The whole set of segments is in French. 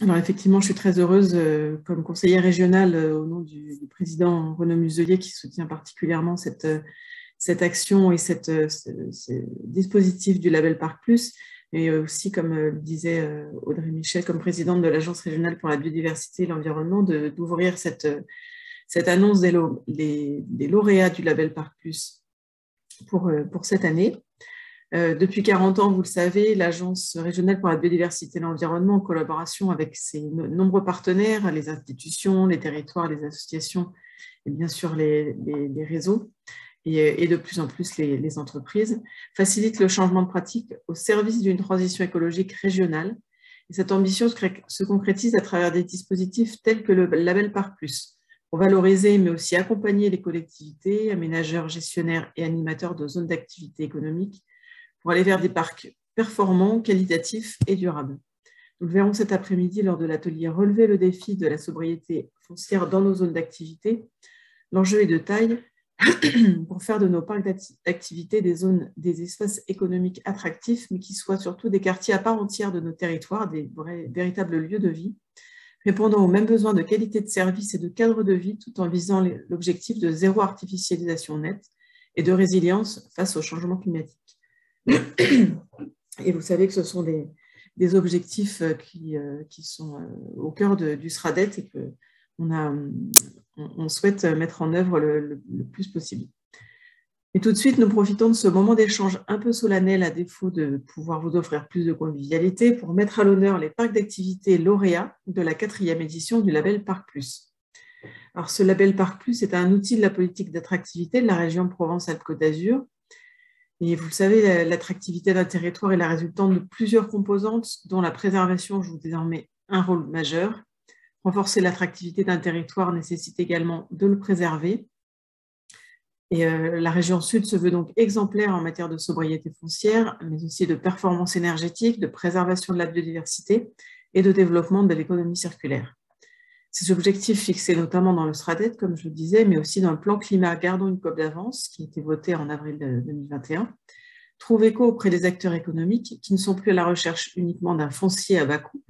Alors effectivement, je suis très heureuse comme conseillère régionale au nom du président Renaud Muselier qui soutient particulièrement cette action et ce dispositif du label Parc Plus, et aussi, comme le disait Audrey Michel, comme présidente de l'Agence régionale pour la biodiversité et l'environnement, d'ouvrir cette annonce des lauréats du label Parc Plus pour cette année. Depuis 40 ans, vous le savez, l'Agence régionale pour la biodiversité et l'environnement, en collaboration avec ses nombreux partenaires, les institutions, les territoires, les associations et bien sûr les réseaux, et de plus en plus les entreprises, facilite le changement de pratique au service d'une transition écologique régionale. Et cette ambition se concrétise à travers des dispositifs tels que le label Parc Plus, pour valoriser mais aussi accompagner les collectivités, aménageurs, gestionnaires et animateurs de zones d'activité économique pour aller vers des parcs performants, qualitatifs et durables. Nous le verrons cet après-midi lors de l'atelier « Relever le défi de la sobriété foncière dans nos zones d'activité ». L'enjeu est de taille pour faire de nos parcs d'activité des espaces économiques attractifs, mais qui soient surtout des quartiers à part entière de nos territoires, des véritables lieux de vie, répondant aux mêmes besoins de qualité de service et de cadre de vie, tout en visant l'objectif de zéro artificialisation nette et de résilience face au changement climatique. Et vous savez que ce sont des objectifs qui sont au cœur du SRADET et qu'on souhaite mettre en œuvre le plus possible. Et tout de suite, nous profitons de ce moment d'échange un peu solennel, à défaut de pouvoir vous offrir plus de convivialité, pour mettre à l'honneur les parcs d'activité lauréats de la 4e édition du label Parc Plus. Alors, ce label Parc Plus est un outil de la politique d'attractivité de la région Provence-Alpes-Côte d'Azur. Et vous le savez, l'attractivité d'un territoire est la résultante de plusieurs composantes, dont la préservation joue désormais un rôle majeur. Renforcer l'attractivité d'un territoire nécessite également de le préserver. Et la région Sud se veut donc exemplaire en matière de sobriété foncière, mais aussi de performance énergétique, de préservation de la biodiversité et de développement de l'économie circulaire. Ces objectifs fixés notamment dans le SRADET, comme je le disais, mais aussi dans le plan climat Gardons une COP d'avance, qui a été voté en avril 2021, trouvent écho auprès des acteurs économiques qui ne sont plus à la recherche uniquement d'un foncier à bas coût,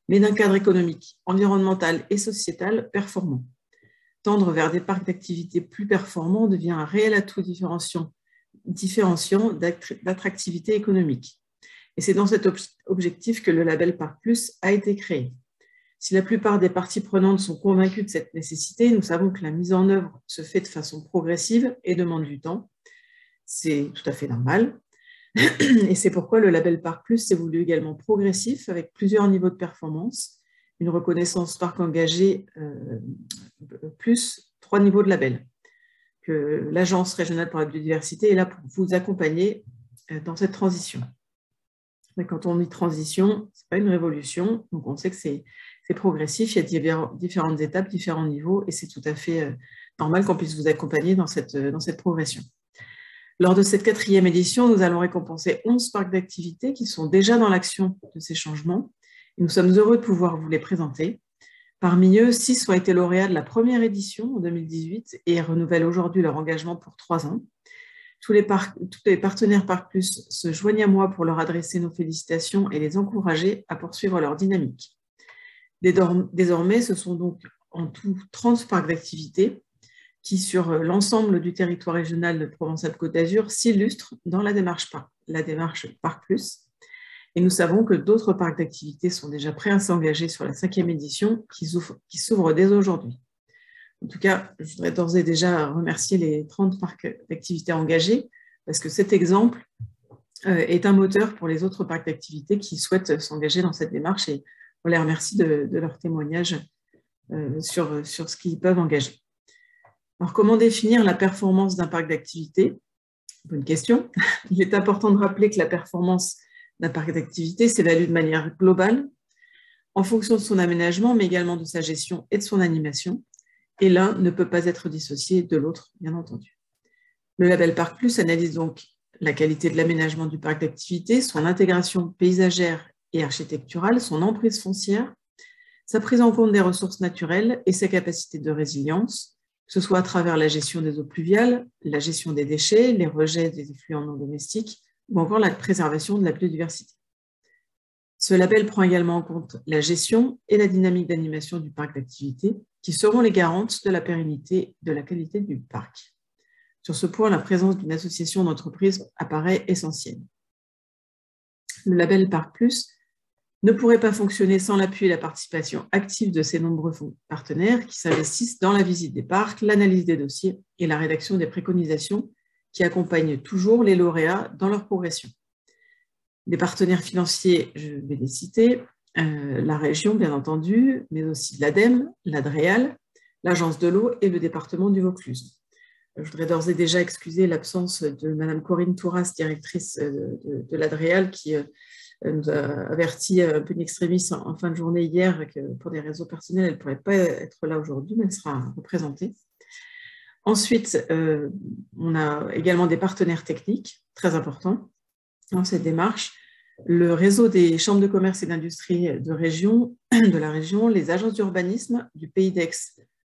mais d'un cadre économique, environnemental et sociétal performant. Tendre vers des parcs d'activité plus performants devient un réel atout différenciant d'attractivité économique. Et c'est dans cet objectif que le label Parc Plus a été créé. Si la plupart des parties prenantes sont convaincues de cette nécessité, nous savons que la mise en œuvre se fait de façon progressive et demande du temps. C'est tout à fait normal. Et c'est pourquoi le label Parc Plus s'est voulu également progressif, avec plusieurs niveaux de performance, une reconnaissance parc engagé plus 3 niveaux de label. Que l'Agence régionale pour la biodiversité est là pour vous accompagner dans cette transition. Mais quand on dit transition, ce n'est pas une révolution, donc on sait que c'est progressif, il y a différentes étapes, différents niveaux, et c'est tout à fait normal qu'on puisse vous accompagner dans cette progression. Lors de cette 4e édition, nous allons récompenser 11 parcs d'activité qui sont déjà dans l'action de ces changements, et nous sommes heureux de pouvoir vous les présenter. Parmi eux, 6 ont été lauréats de la 1re édition en 2018 et renouvellent aujourd'hui leur engagement pour 3 ans. Tous les partenaires Parc Plus se joignent à moi pour leur adresser nos félicitations et les encourager à poursuivre leur dynamique. Désormais, ce sont donc en tout 30 parcs d'activité qui, sur l'ensemble du territoire régional de Provence-Alpes-Côte d'Azur, s'illustrent dans la démarche Parc Plus. Et nous savons que d'autres parcs d'activité sont déjà prêts à s'engager sur la 5e édition qui s'ouvre dès aujourd'hui. En tout cas, je voudrais d'ores et déjà remercier les 30 parcs d'activité engagés, parce que cet exemple est un moteur pour les autres parcs d'activité qui souhaitent s'engager dans cette démarche, et on les remercie de leur témoignage sur ce qu'ils peuvent engager. Alors, comment définir la performance d'un parc d'activité? Bonne question. Il est important de rappeler que la performance d'un parc d'activité s'évalue de manière globale, en fonction de son aménagement, mais également de sa gestion et de son animation. Et l'un ne peut pas être dissocié de l'autre, bien entendu. Le label Parc Plus analyse donc la qualité de l'aménagement du parc d'activité, son intégration paysagère et architecturale, son emprise foncière, sa prise en compte des ressources naturelles et sa capacité de résilience, que ce soit à travers la gestion des eaux pluviales, la gestion des déchets, les rejets des effluents non domestiques, ou encore la préservation de la biodiversité. Ce label prend également en compte la gestion et la dynamique d'animation du parc d'activités, qui seront les garantes de la pérennité de la qualité du parc. Sur ce point, la présence d'une association d'entreprises apparaît essentielle. Le label Parc Plus ne pourrait pas fonctionner sans l'appui et la participation active de ces nombreux partenaires qui s'investissent dans la visite des parcs, l'analyse des dossiers et la rédaction des préconisations qui accompagnent toujours les lauréats dans leur progression. Des partenaires financiers, je vais les citer, la région bien entendu, mais aussi l'ADEME, l'ADREAL, l'Agence de l'eau et le département du Vaucluse. Je voudrais d'ores et déjà excuser l'absence de Madame Corinne Touras, directrice de l'ADREAL, qui nous a averti un peu in extremis en fin de journée hier que pour des raisons personnelles, elle ne pourrait pas être là aujourd'hui, mais elle sera représentée. Ensuite, on a également des partenaires techniques très importants dans cette démarche. Le réseau des chambres de commerce et d'industrie de la région, les agences d'urbanisme du Pays d'Aix,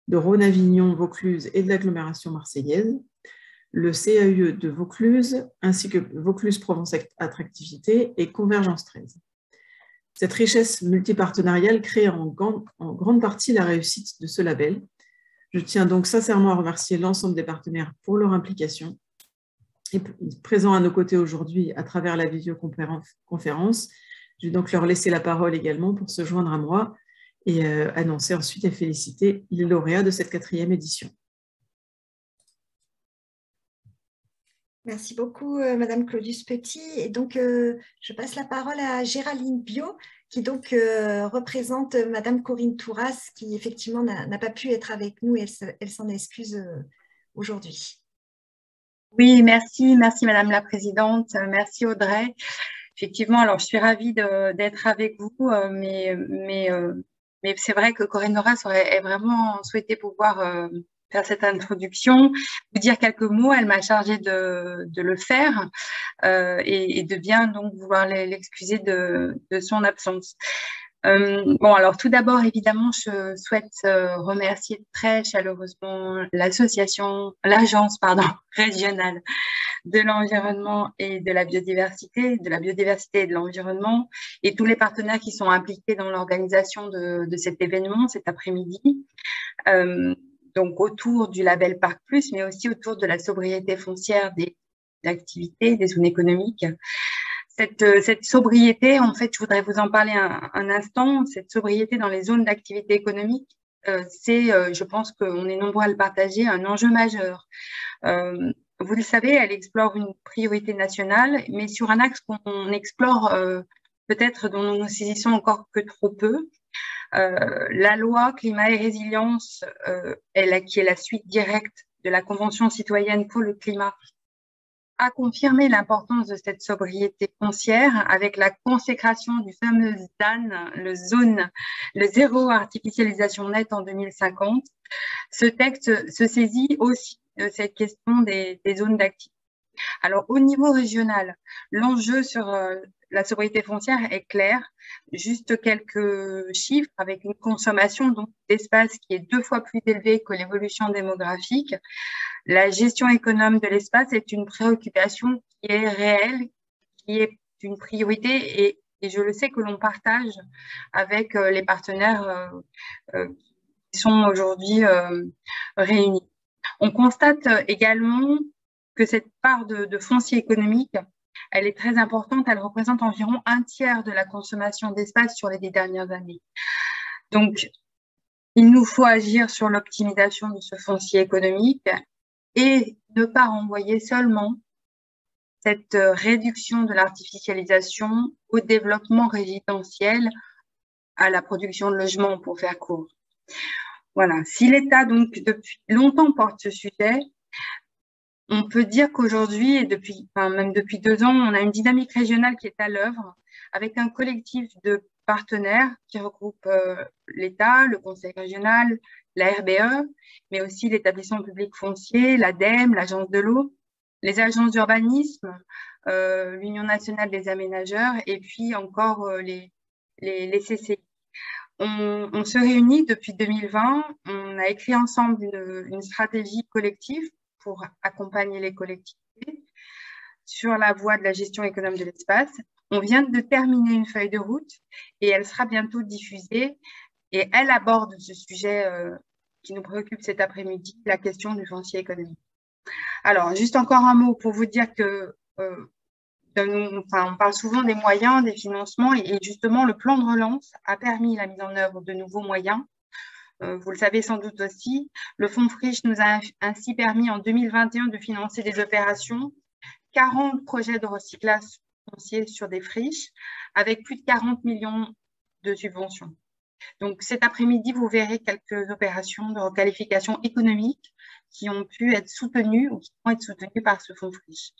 de Rhône-Avignon, Vaucluse et de l'agglomération marseillaise, le CAUE de Vaucluse, ainsi que Vaucluse Provence Attractivité et Convergence 13. Cette richesse multipartenariale crée en grande partie la réussite de ce label. Je tiens donc sincèrement à remercier l'ensemble des partenaires pour leur implication. Et présents à nos côtés aujourd'hui à travers la visioconférence, je vais donc leur laisser la parole également pour se joindre à moi et annoncer ensuite et féliciter les lauréats de cette 4e édition. Merci beaucoup, Madame Claudius Petit. Et donc, je passe la parole à Géraldine Bio, qui donc représente Madame Corinne Touras, qui effectivement n'a pas pu être avec nous et elle s'en excuse aujourd'hui. Oui, merci Madame la Présidente, merci Audrey. Effectivement, alors je suis ravie d'être avec vous, mais c'est vrai que Corinne Touras aurait vraiment souhaité pouvoir faire cette introduction, vous dire quelques mots. Elle m'a chargée de le faire et de bien donc vouloir l'excuser de son absence. Bon, alors tout d'abord, évidemment, je souhaite remercier très chaleureusement l'agence régionale de l'environnement et de la biodiversité et de l'environnement, et tous les partenaires qui sont impliqués dans l'organisation de cet événement cet après-midi. Donc autour du label Parc Plus, mais aussi autour de la sobriété foncière des activités, des zones économiques. Cette sobriété, en fait, je voudrais vous en parler un instant. Cette sobriété dans les zones d'activité économique, c'est, je pense qu'on est nombreux à le partager, un enjeu majeur. Vous le savez, elle explore une priorité nationale, mais sur un axe qu'on explore peut-être dont nous nous saisissons encore que trop peu. La loi climat et résilience, qui est la suite directe de la Convention citoyenne pour le climat, a confirmé l'importance de cette sobriété foncière avec la consécration du fameux ZAN, le zéro artificialisation nette en 2050. Ce texte se saisit aussi de cette question des zones d'activité. Alors, au niveau régional, l'enjeu sur la sobriété foncière est clair. Juste quelques chiffres avec une consommation d'espace qui est 2 fois plus élevée que l'évolution démographique. La gestion économe de l'espace est une préoccupation qui est réelle, qui est une priorité et je le sais que l'on partage avec les partenaires qui sont aujourd'hui réunis. On constate également que cette part de foncier économique, elle est très importante. Elle représente environ 1/3 de la consommation d'espace sur les 10 dernières années. Donc, il nous faut agir sur l'optimisation de ce foncier économique et ne pas renvoyer seulement cette réduction de l'artificialisation au développement résidentiel, à la production de logements, pour faire court. Voilà. Si l'État, donc, depuis longtemps porte ce sujet, on peut dire qu'aujourd'hui, et même depuis 2 ans, on a une dynamique régionale qui est à l'œuvre avec un collectif de partenaires qui regroupe l'État, le Conseil régional, la RBE, mais aussi l'établissement public foncier, l'ADEME, l'Agence de l'eau, les agences d'urbanisme, l'Union nationale des aménageurs et puis encore les CCI. On se réunit depuis 2020, on a écrit ensemble une stratégie collective pour accompagner les collectivités sur la voie de la gestion économe de l'espace. On vient de terminer une feuille de route et elle sera bientôt diffusée. Et elle aborde ce sujet qui nous préoccupe cet après-midi, la question du foncier économique. Alors, juste encore un mot pour vous dire que on parle souvent des moyens, des financements, et justement, le plan de relance a permis la mise en œuvre de nouveaux moyens. Vous le savez sans doute aussi, le Fonds Friches nous a ainsi permis en 2021 de financer des opérations, 40 projets de recyclage foncier sur des friches, avec plus de 40 millions de subventions. Donc, cet après-midi, vous verrez quelques opérations de requalification économique qui ont pu être soutenues ou qui vont être soutenues par ce fonds Friches.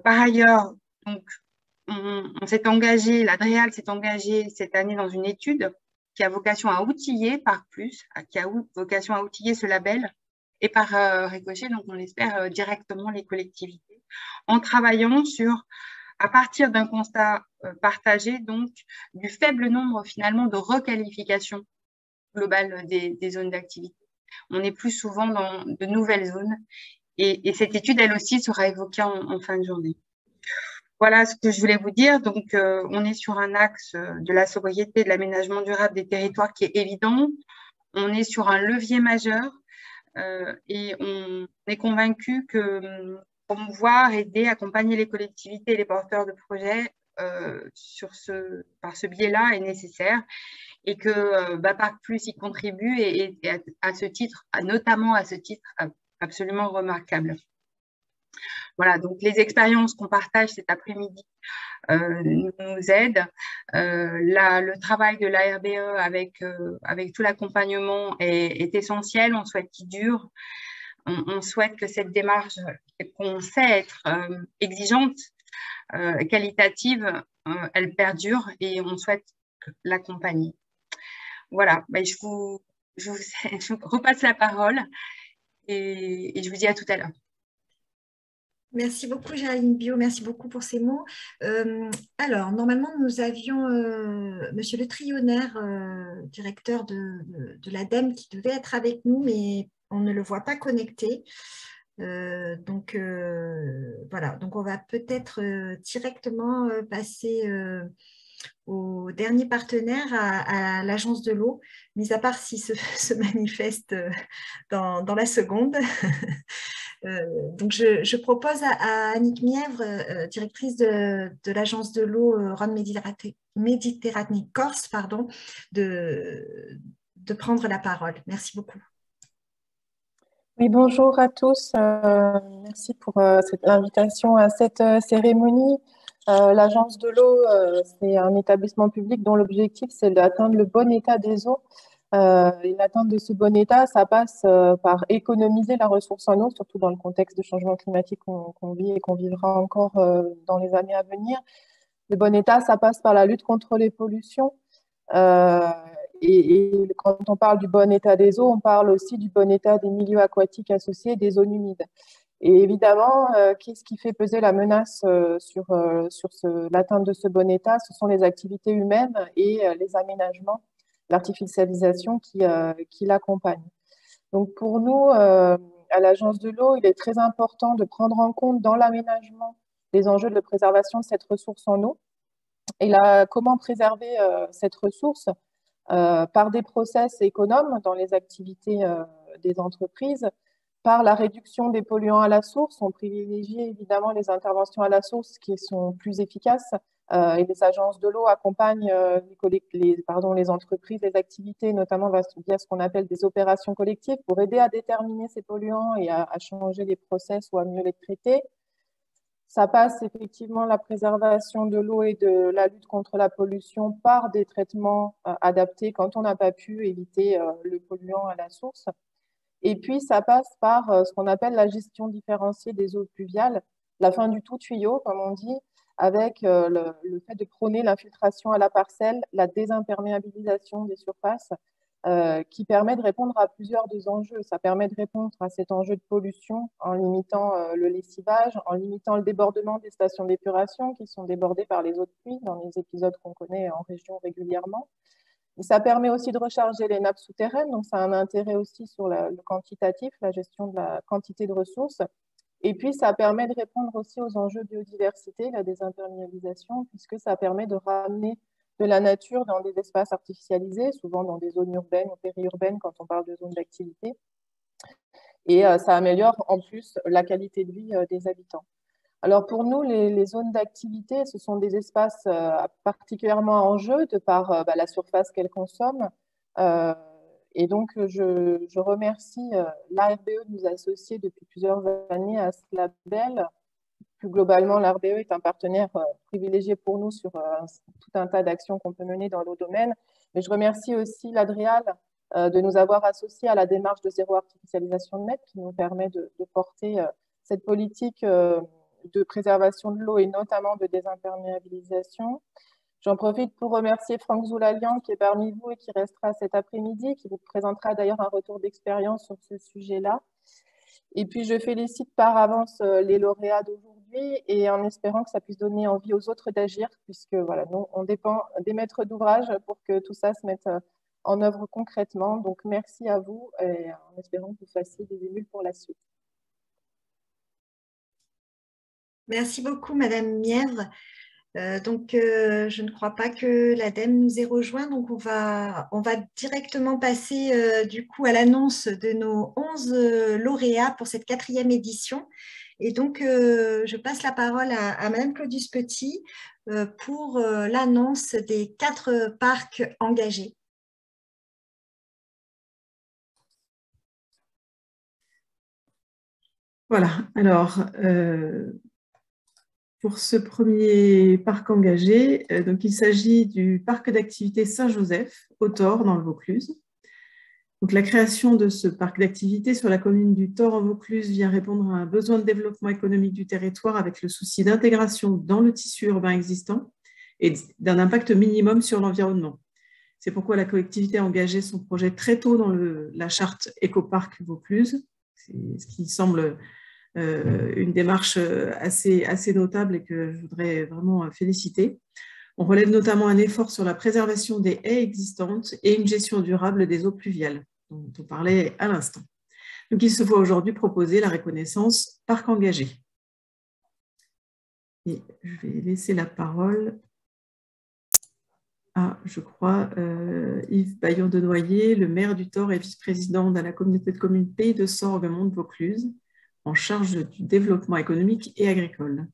Par ailleurs, donc, on s'est engagé, la DREAL s'est engagée cette année dans une étude qui a vocation à outiller qui a vocation à outiller ce label et par ricochet, donc on l'espère directement les collectivités, en travaillant à partir d'un constat partagé, donc du faible nombre finalement de requalifications globales des zones d'activité. On est plus souvent dans de nouvelles zones et cette étude, elle aussi, sera évoquée en fin de journée. Voilà ce que je voulais vous dire. Donc, on est sur un axe de la sobriété, de l'aménagement durable des territoires qui est évident. On est sur un levier majeur et on est convaincu que promouvoir, aider, accompagner les collectivités et les porteurs de projets par ce biais-là est nécessaire et que Baparc Plus y contribue et à ce titre, notamment à ce titre absolument remarquable. Voilà, donc les expériences qu'on partage cet après-midi nous aident. Le travail de l'ARBE avec tout l'accompagnement est essentiel. On souhaite qu'il dure. On souhaite que cette démarche, qu'on sait être exigeante, qualitative, elle perdure et on souhaite l'accompagner. Voilà, je vous repasse la parole et je vous dis à tout à l'heure. Merci beaucoup, Géraldine Bio. Merci beaucoup pour ces mots. Alors, normalement, nous avions Monsieur Le Trionnaire, directeur de l'ADEME, qui devait être avec nous, mais on ne le voit pas connecté. Voilà, donc on va peut-être directement passer au dernier partenaire, à l'Agence de l'eau, mis à part s'il se manifeste dans la seconde. Donc, je propose à Annick Mièvre, directrice de l'Agence de l'eau Rhône-Méditerranée-Corse, de prendre la parole. Merci beaucoup. Oui, bonjour à tous. Merci pour cette invitation à cette cérémonie. L'Agence de l'eau, c'est un établissement public dont l'objectif, c'est d'atteindre le bon état des eaux. Et l'atteinte de ce bon état, ça passe par économiser la ressource en eau, surtout dans le contexte de changement climatique qu'on vit et qu'on vivra encore dans les années à venir. Le bon état, ça passe par la lutte contre les pollutions. Et quand on parle du bon état des eaux, on parle aussi du bon état des milieux aquatiques associés, des zones humides. Et évidemment, qu'est-ce qui fait peser la menace sur l'atteinte de ce bon état? Ce sont les activités humaines et les aménagements, l'artificialisation qui l'accompagne. Donc pour nous, à l'Agence de l'eau, il est très important de prendre en compte dans l'aménagement les enjeux de préservation de cette ressource en eau. Et là, comment préserver cette ressource par des process économes dans les activités des entreprises, par la réduction des polluants à la source. On privilégie évidemment les interventions à la source qui sont plus efficaces et les agences de l'eau accompagnent les entreprises, les activités, notamment via ce qu'on appelle des opérations collectives pour aider à déterminer ces polluants et à changer les process ou à mieux les traiter. Ça passe effectivement la préservation de l'eau et de la lutte contre la pollution par des traitements adaptés quand on n'a pas pu éviter le polluant à la source. Et puis, ça passe par ce qu'on appelle la gestion différenciée des eaux pluviales, la fin du tout tuyau, comme on dit, avec le fait de prôner l'infiltration à la parcelle, la désimperméabilisation des surfaces, qui permet de répondre à plusieurs des enjeux. Ça permet de répondre à cet enjeu de pollution en limitant le lessivage, en limitant le débordement des stations d'épuration qui sont débordées par les eaux de pluie dans les épisodes qu'on connaît en région régulièrement. Et ça permet aussi de recharger les nappes souterraines, donc ça a un intérêt aussi sur le quantitatif, la gestion de la quantité de ressources. Et puis, ça permet de répondre aussi aux enjeux de biodiversité, la désimperméabilisation, puisque ça permet de ramener de la nature dans des espaces artificialisés, souvent dans des zones urbaines ou périurbaines quand on parle de zones d'activité. Et ça améliore en plus la qualité de vie des habitants. Alors pour nous, les zones d'activité, ce sont des espaces particulièrement en jeu de par la surface qu'elles consomment. Et donc, je remercie l'ARBE de nous associer depuis plusieurs années à ce label. Plus globalement, l'ARBE est un partenaire privilégié pour nous sur tout un tas d'actions qu'on peut mener dans le domaine. Mais je remercie aussi l'Adréal de nous avoir associés à la démarche de zéro artificialisation nette qui nous permet de porter cette politique de préservation de l'eau et notamment de désimperméabilisation. J'en profite pour remercier Franck Zoulalian qui est parmi vous et qui restera cet après-midi, qui vous présentera d'ailleurs un retour d'expérience sur ce sujet-là. Et puis, je félicite par avance les lauréats d'aujourd'hui et en espérant que ça puisse donner envie aux autres d'agir, puisque voilà, nous, on dépend des maîtres d'ouvrage pour que tout ça se mette en œuvre concrètement. Donc, merci à vous et en espérant que vous fassiez des émules pour la suite. Merci beaucoup, Madame Mièvre. Je ne crois pas que l'ADEME nous ait rejoint, donc on va directement passer du coup à l'annonce de nos 11 lauréats pour cette 4e édition. Et donc, je passe la parole à Madame Claudius Petit pour l'annonce des 4 parcs engagés. Voilà, alors pour ce premier parc engagé, donc il s'agit du parc d'activités Saint-Joseph, au Thor, dans le Vaucluse. Donc, la création de ce parc d'activités sur la commune du Thor en Vaucluse vient répondre à un besoin de développement économique du territoire avec le souci d'intégration dans le tissu urbain existant et d'un impact minimum sur l'environnement. C'est pourquoi la collectivité a engagé son projet très tôt dans la charte Écoparc Vaucluse, ce qui semble une démarche assez notable et que je voudrais vraiment féliciter. On relève notamment un effort sur la préservation des haies existantes et une gestion durable des eaux pluviales, dont on parlait à l'instant. Donc, il se voit aujourd'hui proposer la reconnaissance parc engagé. Et je vais laisser la parole à, je crois, Yves Bayon de Noyer, le maire du Thor et vice-président de la communauté de communes Pays de Sorgues-Monde-Vaucluse, en charge du développement économique et agricole.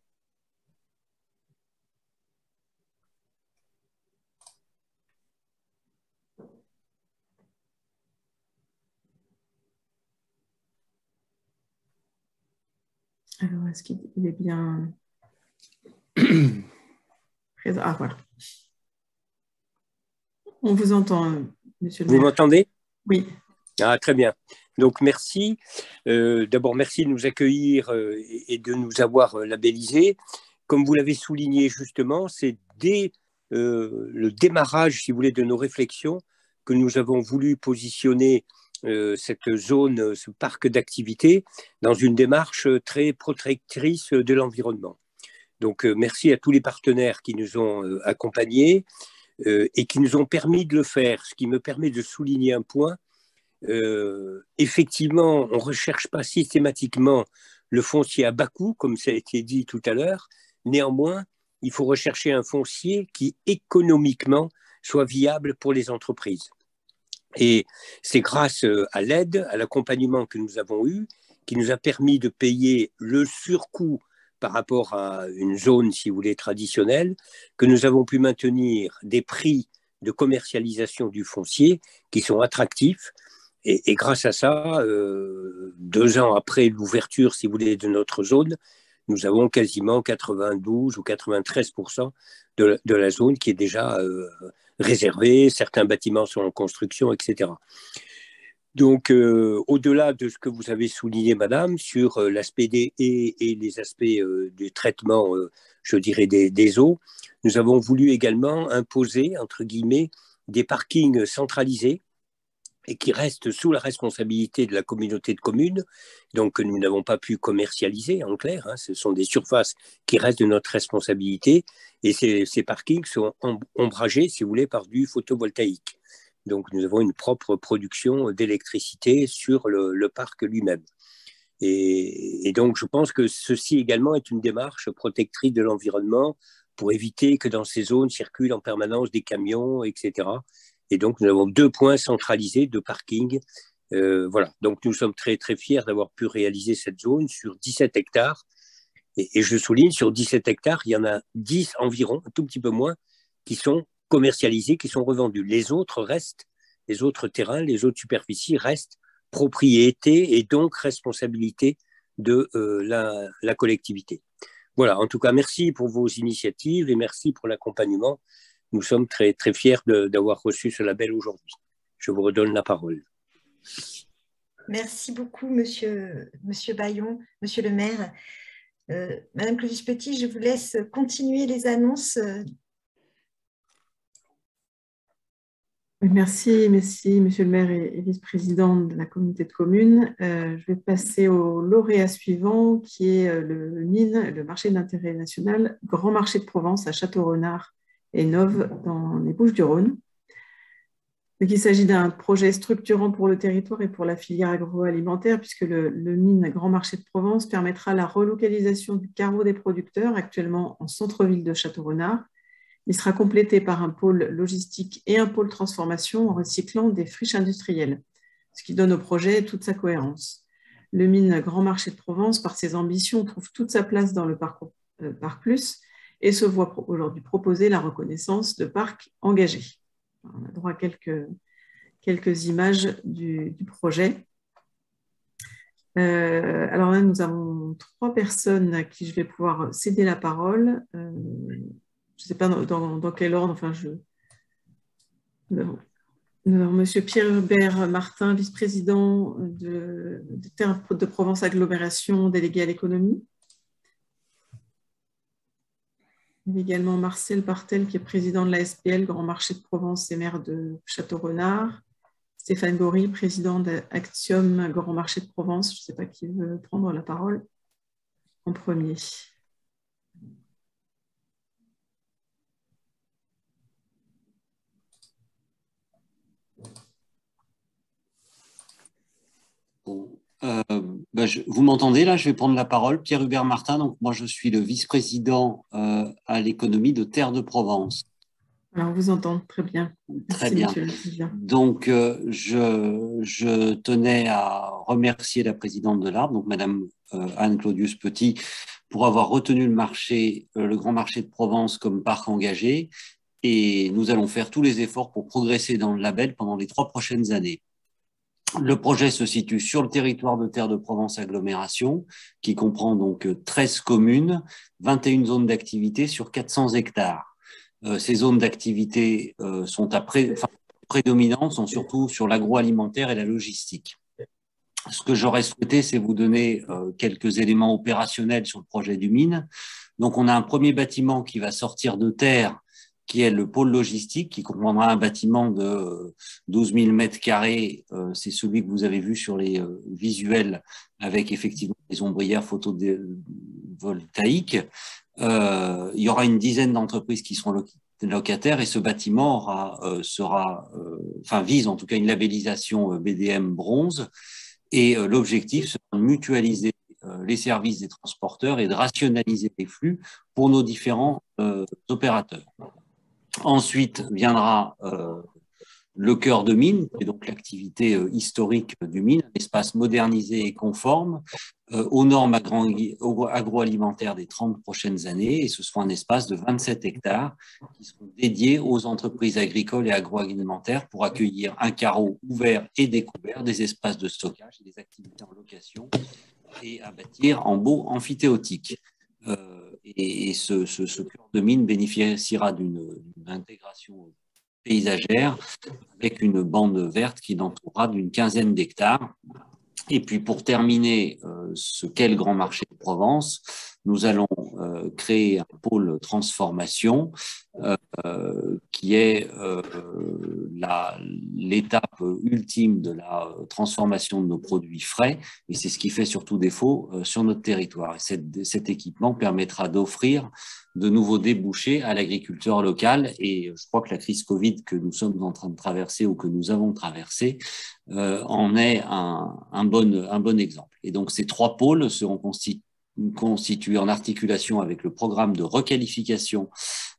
Alors, est-ce qu'il est bien présent? Ah, voilà. On vous entend, monsieur le maire. Vous m'entendez? Oui. Ah, très bien. Donc, merci. D'abord, merci de nous accueillir et de nous avoir labellisés. Comme vous l'avez souligné justement, c'est dès le démarrage, si vous voulez, de nos réflexions que nous avons voulu positionner cette zone, ce parc d'activités, dans une démarche très protectrice de l'environnement. Donc, merci à tous les partenaires qui nous ont accompagnés et qui nous ont permis de le faire, ce qui me permet de souligner un point. Effectivement, on ne recherche pas systématiquement le foncier à bas coût, comme ça a été dit tout à l'heure. Néanmoins, il faut rechercher un foncier qui économiquement soit viable pour les entreprises. Et c'est grâce à l'aide, à l'accompagnement que nous avons eu, qui nous a permis de payer le surcoût par rapport à une zone, si vous voulez, traditionnelle, que nous avons pu maintenir des prix de commercialisation du foncier qui sont attractifs. Et grâce à ça, 2 ans après l'ouverture, si vous voulez, de notre zone, nous avons quasiment 92 ou 93% de la zone qui est déjà réservée. Certains bâtiments sont en construction, etc. Donc, au-delà de ce que vous avez souligné, madame, sur l'aspect des haies et les aspects du traitement, je dirais, des eaux, nous avons voulu également imposer, entre guillemets, des parkings centralisés et qui restent sous la responsabilité de la communauté de communes, donc que nous n'avons pas pu commercialiser, en clair. Hein, ce sont des surfaces qui restent de notre responsabilité, et ces parkings sont ombragés, si vous voulez, par du photovoltaïque. Donc, nous avons une propre production d'électricité sur le parc lui-même. Et donc, je pense que ceci également est une démarche protectrice de l'environnement pour éviter que dans ces zones circulent en permanence des camions, etc. Et donc, nous avons 2 points centralisés de parking. Voilà. Donc, nous sommes très, très fiers d'avoir pu réaliser cette zone sur 17 hectares. Et je souligne, sur 17 hectares, il y en a 10 environ, un tout petit peu moins, qui sont commercialisés, qui sont revendus. Les autres restent, les autres terrains, les autres superficies restent propriété et donc responsabilité de la collectivité. Voilà, en tout cas, merci pour vos initiatives et merci pour l'accompagnement. Nous sommes très, très fiers d'avoir reçu ce label aujourd'hui. Je vous redonne la parole. Merci beaucoup, monsieur Bayon, monsieur le maire. Madame Claudius-Petit, je vous laisse continuer les annonces. Merci, monsieur le maire et vice-président de la communauté de communes. Je vais passer au lauréat suivant, qui est le MIN, le marché d'intérêt national, Grand Marché de Provence à Château-Renard et Nove dans les Bouches-du-Rhône. Il s'agit d'un projet structurant pour le territoire et pour la filière agroalimentaire, puisque le MIN Grand Marché de Provence permettra la relocalisation du carreau des producteurs, actuellement en centre-ville de Château-Renard. Il sera complété par un pôle logistique et un pôle transformation en recyclant des friches industrielles, ce qui donne au projet toute sa cohérence. Le MIN Grand Marché de Provence, par ses ambitions, trouve toute sa place dans le parcours Parc Plus et se voit aujourd'hui proposer la reconnaissance de parc engagé. On a droit à quelques images du projet. Alors là, nous avons 3 personnes à qui je vais pouvoir céder la parole. Je ne sais pas dans quel ordre, enfin, nous avons monsieur Pierre-Hubert Martin, vice-président de Terre de Provence Agglomération, délégué à l'économie. Également Marcel Bartel, qui est président de la SPL, Grand Marché de Provence et maire de Château-Renard. Stéphane Gory, président d'Actium, Grand Marché de Provence. Je ne sais pas qui veut prendre la parole en premier. Vous m'entendez là? Je vais prendre la parole. Pierre-Hubert Martin, donc moi je suis le vice-président à l'économie de Terre de Provence. Alors, on vous entend très bien. Très Merci, bien. monsieur le président. Donc je tenais à remercier la présidente de l'Arbre, donc madame Anne Claudius-Petit, pour avoir retenu le Grand Marché de Provence comme parc engagé. Et nous allons faire tous les efforts pour progresser dans le label pendant les 3 prochaines années. Le projet se situe sur le territoire de Terre de Provence Agglomération, qui comprend donc 13 communes, 21 zones d'activité sur 400 hectares. Ces zones d'activité sont prédominantes, sont surtout sur l'agroalimentaire et la logistique. Ce que j'aurais souhaité, c'est vous donner quelques éléments opérationnels sur le projet du MIN. Donc, on a un premier bâtiment qui va sortir de terre, qui est le pôle logistique, qui comprendra un bâtiment de 12 000 mètres carrés. C'est celui que vous avez vu sur les visuels, avec effectivement des ombrières photovoltaïques. Il y aura une dizaine d'entreprises qui seront locataires et ce bâtiment vise en tout cas une labellisation BDM bronze. Et l'objectif sera de mutualiser les services des transporteurs et de rationaliser les flux pour nos différents opérateurs. Ensuite viendra le cœur de mine, qui est donc l'activité historique du mine, un espace modernisé et conforme aux normes agroalimentaires des 30 prochaines années. Et ce sera un espace de 27 hectares qui seront dédiés aux entreprises agricoles et agroalimentaires pour accueillir un carreau ouvert et découvert, des espaces de stockage et des activités en location et à bâtir en beau amphithéotique. Et ce cœur de mine bénéficiera d'une intégration paysagère avec une bande verte qui l'entourera d'une 15aine d'hectares. Et puis pour terminer ce qu'est le Grand Marché de Provence, nous allons créer un pôle transformation qui est l'étape ultime de la transformation de nos produits frais, et c'est ce qui fait surtout défaut sur notre territoire. Et cet équipement permettra d'offrir de nouveaux débouchés à l'agriculteur local, et je crois que la crise Covid que nous sommes en train de traverser ou que nous avons traversé en est un bon exemple. Et donc ces 3 pôles seront constitués en articulation avec le programme de requalification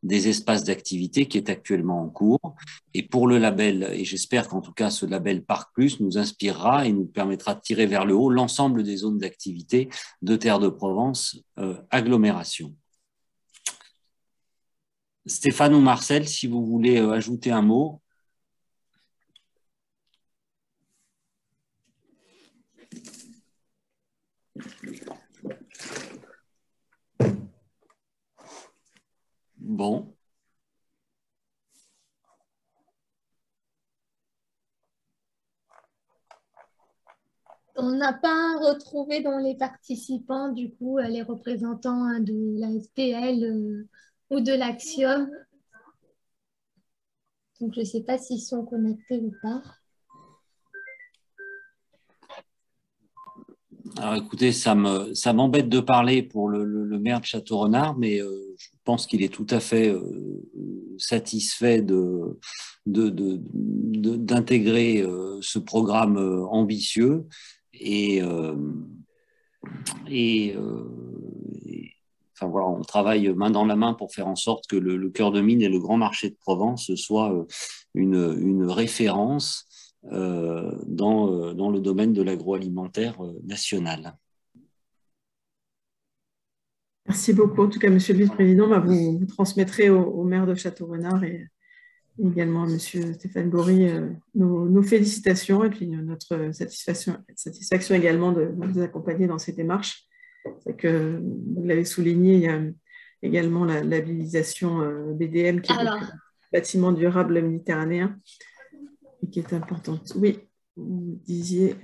des espaces d'activité qui est actuellement en cours. Et pour le label, et j'espère qu'en tout cas ce label Parc Plus nous inspirera et nous permettra de tirer vers le haut l'ensemble des zones d'activité de Terre de Provence agglomération. Stéphane ou Marcel, si vous voulez ajouter un mot. Bon. On n'a pas retrouvé dans les participants, du coup, les représentants de la SPL ou de l'Axiom. Donc, je ne sais pas s'ils sont connectés ou pas. Alors écoutez, ça m'embête de parler pour le maire de Château-Renard, mais je pense qu'il est tout à fait satisfait d'intégrer ce programme ambitieux enfin, voilà, on travaille main dans la main pour faire en sorte que le cœur de mine et le grand marché de Provence soient une référence dans le domaine de l'agroalimentaire national. Merci beaucoup. En tout cas, Monsieur le Vice-président, vous transmettrez au maire de Château-Renard et également à Monsieur Stéphane Gory nos félicitations et puis notre satisfaction également de vous accompagner dans ces démarches. C'est que, vous l'avez souligné, il y a également la labellisation BDM qui est le bâtiment durable méditerranéen et qui est importante. Oui, vous disiez…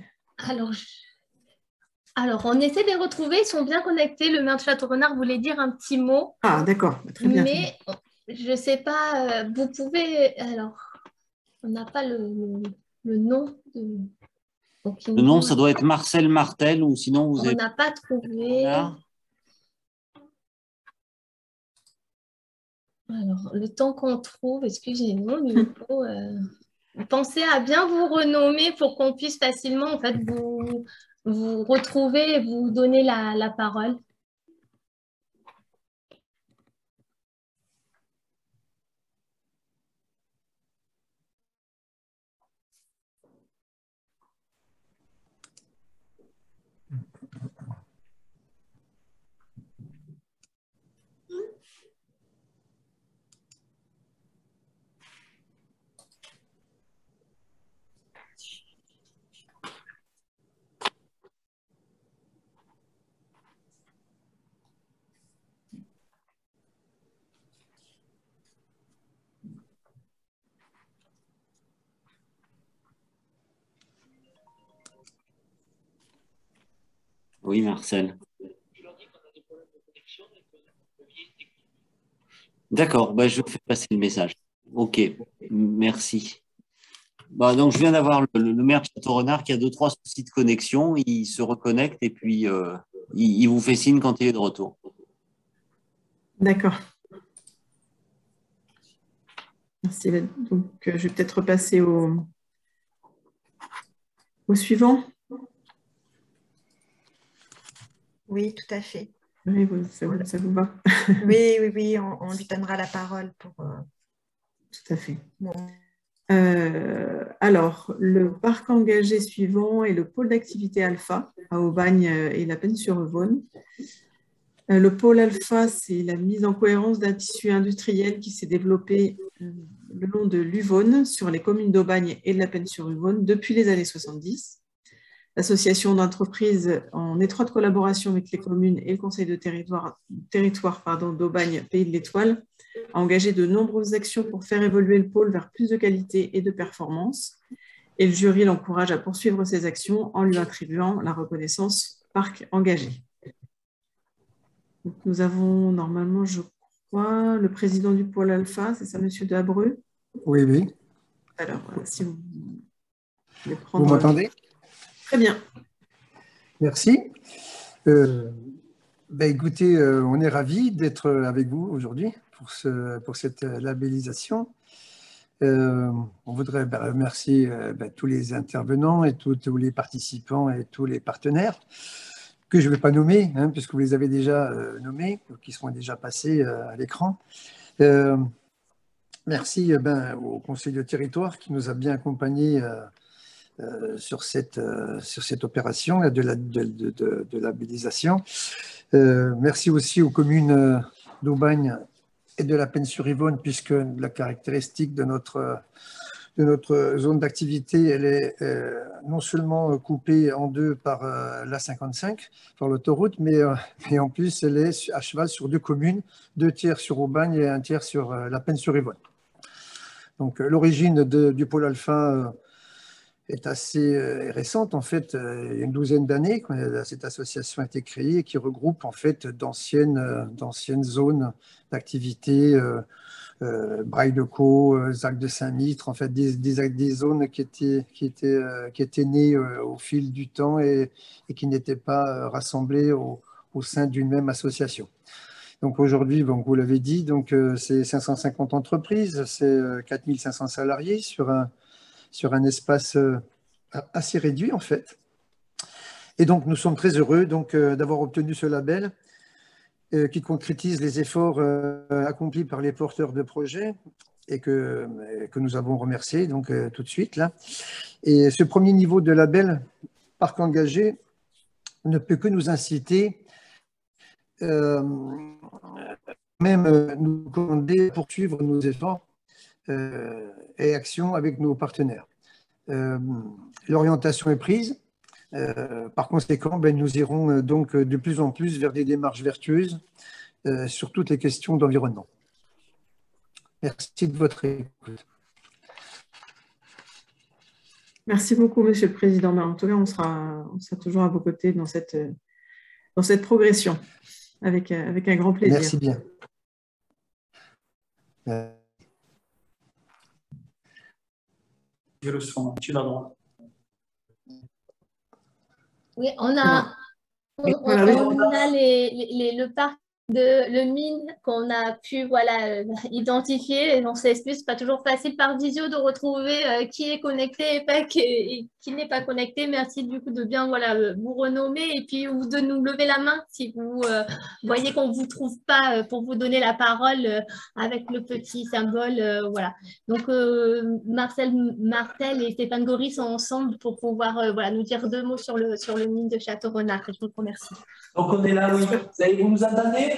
Alors, on essaie de les retrouver, ils sont bien connectés. Le maire de Château-Renard voulait dire un petit mot. Ah, d'accord, très bien. Mais je ne sais pas, vous pouvez… Alors, on n'a pas le nom. Le nom, ça doit être Marcel Martel, ou sinon vous avez… On n'a pas trouvé… Alors, le temps qu'on trouve, excusez-nous, il faut… Pensez à bien vous renommer pour qu'on puisse facilement en fait, vous retrouver et vous donner la parole. Oui, Marcel. D'accord, je fais passer le message. Ok, merci. Donc, je viens d'avoir le maire de Château-Renard qui a 2-3 soucis de connexion. Il se reconnecte et puis il vous fait signe quand il est de retour. D'accord. Merci. Donc, je vais peut-être repasser au suivant. Oui, tout à fait. Oui, ça vous va. Oui, on lui donnera la parole pour… Tout à fait. Bon. Alors, le parc engagé suivant est le pôle d'activité Alpha à Aubagne et La Penne-sur-Yvonne. Le pôle Alpha, c'est la mise en cohérence d'un tissu industriel qui s'est développé le long de l'Uvonne sur les communes d'Aubagne et de La Penne-sur-Yvonne depuis les années 70. L'association d'entreprises, en étroite collaboration avec les communes et le conseil de territoire d'Aubagne Pays de l'Étoile, a engagé de nombreuses actions pour faire évoluer le pôle vers plus de qualité et de performance. Et le jury l'encourage à poursuivre ces actions en lui attribuant la reconnaissance parc engagé. Donc, nous avons normalement, je crois, le président du pôle Alpha, c'est ça, Monsieur Dabreu? Oui. Alors, si vous voulez Vous prendre... m'entendez? Très bien. Merci. Écoutez, on est ravis d'être avec vous aujourd'hui pour cette labellisation. On voudrait remercier tous les intervenants et tous les participants et tous les partenaires que je ne vais pas nommer, puisque vous les avez déjà nommés, qui seront déjà passés à l'écran. Merci au Conseil de territoire qui nous a bien accompagnés sur cette opération de labellisation. Merci aussi aux communes d'Aubagne et de la Peine-sur-Yvonne, puisque la caractéristique de notre zone d'activité, elle est non seulement coupée en deux par l'A55, par l'autoroute, mais en plus, elle est à cheval sur 2 communes, 2 tiers sur Aubagne et 1 tiers sur la Peine-sur-Yvonne. Donc, l'origine du pôle alpha est assez récente, en fait, il y a une douzaine d'années, quand cette association a été créée, qui regroupe en fait d'anciennes zones d'activité, Braille-de-Caux, Zac de Saint-Mitre, en fait des zones qui étaient nées au fil du temps et qui n'étaient pas rassemblées au sein d'une même association. Donc aujourd'hui, vous l'avez dit, c'est 550 entreprises, c'est 4500 salariés sur un espace assez réduit en fait. Et donc nous sommes très heureux d'avoir obtenu ce label qui concrétise les efforts accomplis par les porteurs de projets et que nous avons remerciés tout de suite là. Et ce premier niveau de label Parc engagé ne peut que nous inciter même nous commander à poursuivre nos efforts et actions avec nos partenaires. L'orientation est prise. Par conséquent, nous irons donc de plus en plus vers des démarches vertueuses sur toutes les questions d'environnement. Merci de votre écoute. Merci beaucoup, Monsieur le Président. En tout cas, on sera toujours à vos côtés dans cette progression, avec un grand plaisir. Merci bien. Le son, tu l'as droit. Oui, on a le parc le mine qu'on a pu identifier. Et on s'excuse, c'est pas toujours facile par visio de retrouver qui est connecté et qui n'est pas connecté. Merci du coup de bien vous renommer et puis ou de nous lever la main si vous voyez qu'on ne vous trouve pas pour vous donner la parole avec le petit symbole. Voilà. Donc Marcel Martel et Stéphane Gory sont ensemble pour pouvoir nous dire 2 mots sur le mine de Château-Renard. Je vous remercie. Donc on est là, oui. Vous nous entendez?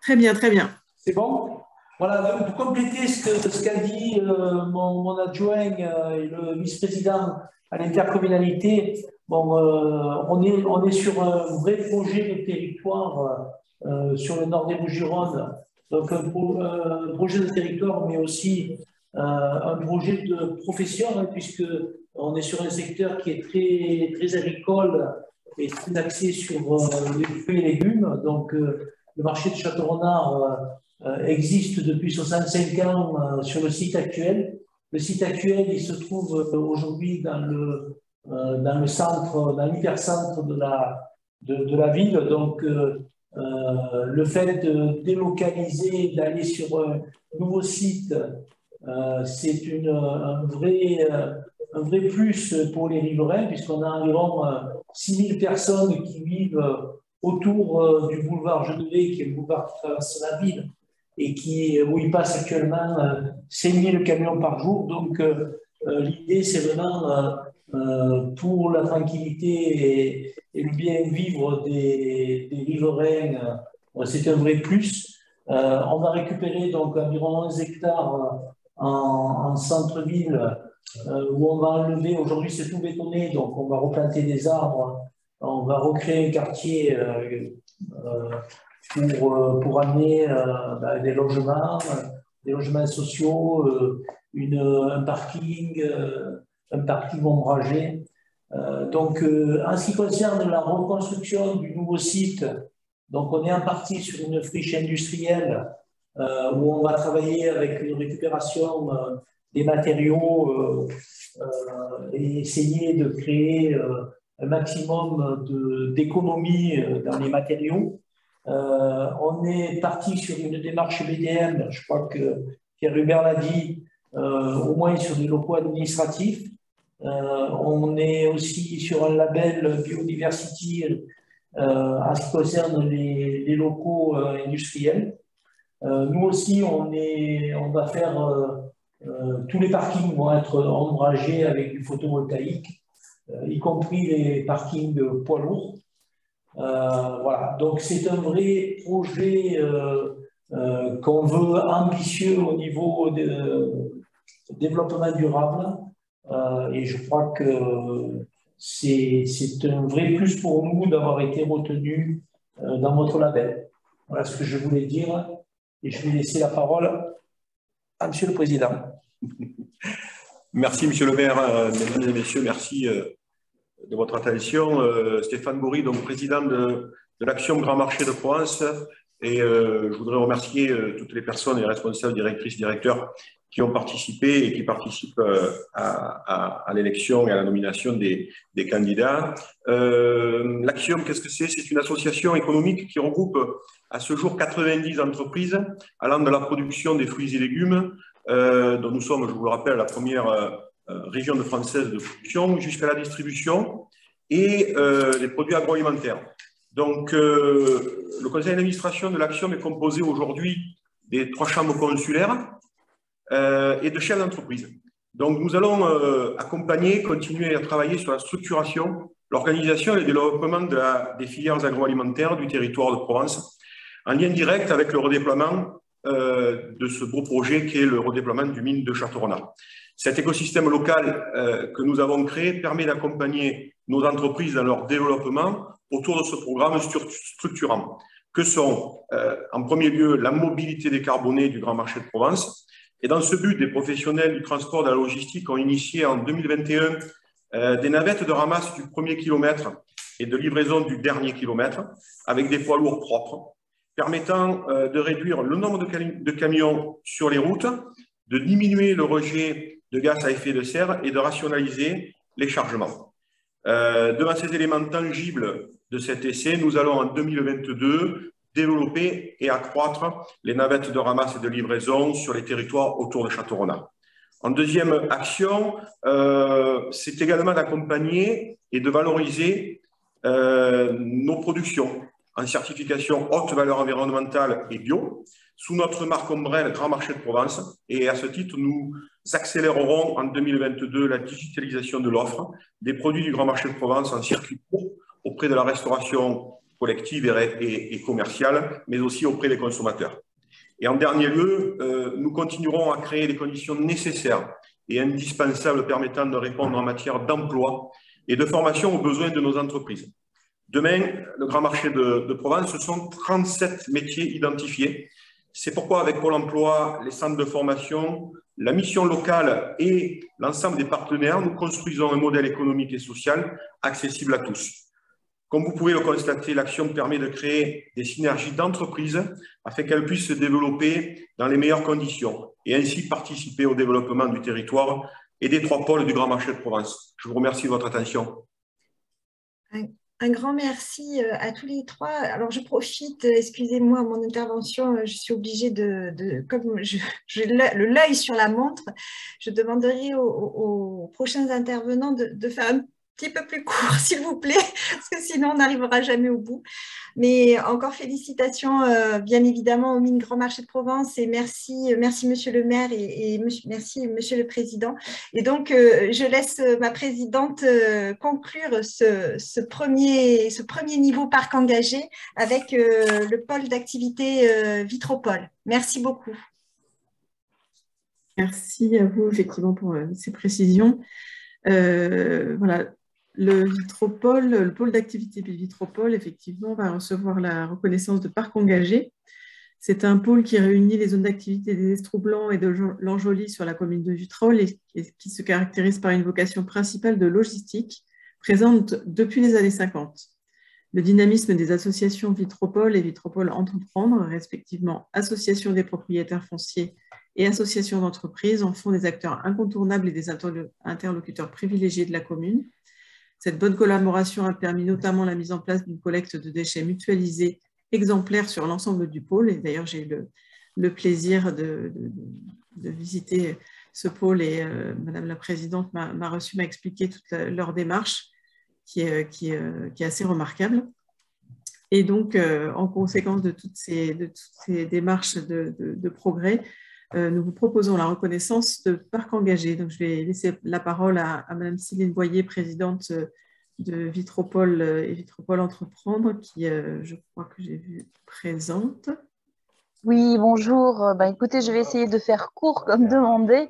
Très bien, très bien. C'est bon? Voilà, pour compléter ce qu'a dit mon adjoint et le vice-président à l'intercommunalité, on est sur un vrai projet de territoire sur le nord des Bouches-du-Rhône. Donc un projet de territoire, mais aussi un projet de profession, puisqu'on est sur un secteur qui est très, très agricole et très axé sur les fruits et légumes. Donc, le marché de Château-Renard existe depuis 65 ans sur le site actuel. Le site actuel, il se trouve aujourd'hui dans le centre, dans l'hypercentre de la ville. Donc, le fait de délocaliser, d'aller sur un nouveau site, c'est un vrai plus pour les riverains, puisqu'on a environ 6000 personnes qui vivent autour du boulevard Genevet, qui est le boulevard qui traverse la ville, et où il passe actuellement 5000 camions par jour. Donc, l'idée, c'est vraiment pour la tranquillité et le bien-vivre des riverains, c'est un vrai plus. On va récupérer donc environ 11 hectares en centre-ville, où on va enlever, aujourd'hui c'est tout bétonné, donc on va replanter des arbres, on va recréer un quartier pour amener des logements sociaux, un parking ombragé. Donc, en ce qui concerne la reconstruction du nouveau site, donc on est en partie sur une friche industrielle où on va travailler avec une récupération des matériaux et essayer de créer un maximum d'économie dans les matériaux. On est parti sur une démarche BDM, je crois que Pierre Hubert l'a dit, au moins sur des locaux administratifs. On est aussi sur un label Biodiversity en ce qui concerne les locaux industriels. Nous aussi, on va faire, tous les parkings vont être ombragés avec du photovoltaïque, y compris les parkings poids lourds. Voilà, donc c'est un vrai projet qu'on veut ambitieux au niveau de développement durable. Et je crois que c'est un vrai plus pour nous d'avoir été retenu dans votre label. Voilà ce que je voulais dire. Et je vais laisser la parole à Monsieur le Président. Merci, Monsieur le maire. Mesdames et messieurs, merci de votre attention. Stéphane Bourry, donc président de l'Action Grand Marché de Provence. Et je voudrais remercier toutes les personnes, les responsables, directrices, directeurs qui ont participé et qui participent à l'élection et à la nomination des candidats. L'Action, qu'est-ce que c'est? C'est une association économique qui regroupe à ce jour 90 entreprises allant de la production des fruits et légumes, dont nous sommes, je vous le rappelle, la première région française de production, jusqu'à la distribution et les produits agroalimentaires. Donc, le conseil d'administration de l'Action est composé aujourd'hui des 3 chambres consulaires et de chefs d'entreprise. Donc, nous allons accompagner, continuer à travailler sur la structuration, l'organisation et le développement des filières agroalimentaires du territoire de Provence, en lien direct avec le redéploiement de ce beau projet qui est le redéploiement du mine de Châteaurenard. Cet écosystème local que nous avons créé permet d'accompagner nos entreprises dans leur développement autour de ce programme structurant, que sont en premier lieu la mobilité décarbonée du Grand Marché de Provence. Et dans ce but, des professionnels du transport et de la logistique ont initié en 2021 des navettes de ramasse du premier kilomètre et de livraison du dernier kilomètre avec des poids lourds propres, permettant de réduire le nombre de camions sur les routes, de diminuer le rejet de gaz à effet de serre et de rationaliser les chargements. Devant ces éléments tangibles de cet essai, nous allons en 2022 développer et accroître les navettes de ramasse et de livraison sur les territoires autour de Châteaurenard. En deuxième action, c'est également d'accompagner et de valoriser nos productions en certification haute valeur environnementale et bio, sous notre marque ombrelle Grand Marché de Provence. Et à ce titre, nous accélérerons en 2022 la digitalisation de l'offre des produits du Grand Marché de Provence en circuit court auprès de la restauration collective et commerciale, mais aussi auprès des consommateurs. Et en dernier lieu, nous continuerons à créer les conditions nécessaires et indispensables permettant de répondre en matière d'emploi et de formation aux besoins de nos entreprises. Demain, le Grand Marché de Provence, ce sont 37 métiers identifiés. C'est pourquoi, avec Pôle emploi, les centres de formation, la mission locale et l'ensemble des partenaires, nous construisons un modèle économique et social accessible à tous. Comme vous pouvez le constater, l'Action permet de créer des synergies d'entreprises afin qu'elles puissent se développer dans les meilleures conditions et ainsi participer au développement du territoire et des 3 pôles du Grand Marché de Provence. Je vous remercie de votre attention. Un grand merci à tous les 3. Alors, je profite, excusez-moi, mon intervention, je suis obligée comme j'ai l'œil sur la montre, je demanderai aux prochains intervenants de faire un petit peu plus court, s'il vous plaît, parce que sinon, on n'arrivera jamais au bout. Mais encore félicitations, bien évidemment, au Mines Grand Marché de Provence et merci Monsieur le maire et merci Monsieur le Président. Et donc, je laisse ma présidente conclure ce premier niveau parc engagé avec le pôle d'activité Vitropole. Merci beaucoup. Merci à vous, effectivement, pour ces précisions. Voilà. Le Vitropole, le pôle d'activité Vitropole, effectivement, va recevoir la reconnaissance de parc engagé. C'est un pôle qui réunit les zones d'activité des Estroux-Blancs et de l'Anjoli sur la commune de Vitrolles et qui se caractérise par une vocation principale de logistique, présente depuis les années 50. Le dynamisme des associations Vitropole et Vitropole Entreprendre, respectivement Association des propriétaires fonciers et associations d'entreprises en font des acteurs incontournables et des interlocuteurs privilégiés de la commune. Cette bonne collaboration a permis notamment la mise en place d'une collecte de déchets mutualisée exemplaire sur l'ensemble du pôle. Et d'ailleurs, j'ai eu le plaisir de visiter ce pôle et Madame la Présidente m'a reçu, m'a expliqué toute leur démarche qui est assez remarquable. Et donc, en conséquence de toutes ces démarches de progrès, nous vous proposons la reconnaissance de parc engagé. Donc, je vais laisser la parole à Madame Céline Boyer, présidente de Vitropole et Vitropole Entreprendre, qui, je crois que j'ai vu présente. Oui, bonjour. Écoutez, je vais essayer de faire court comme demandé.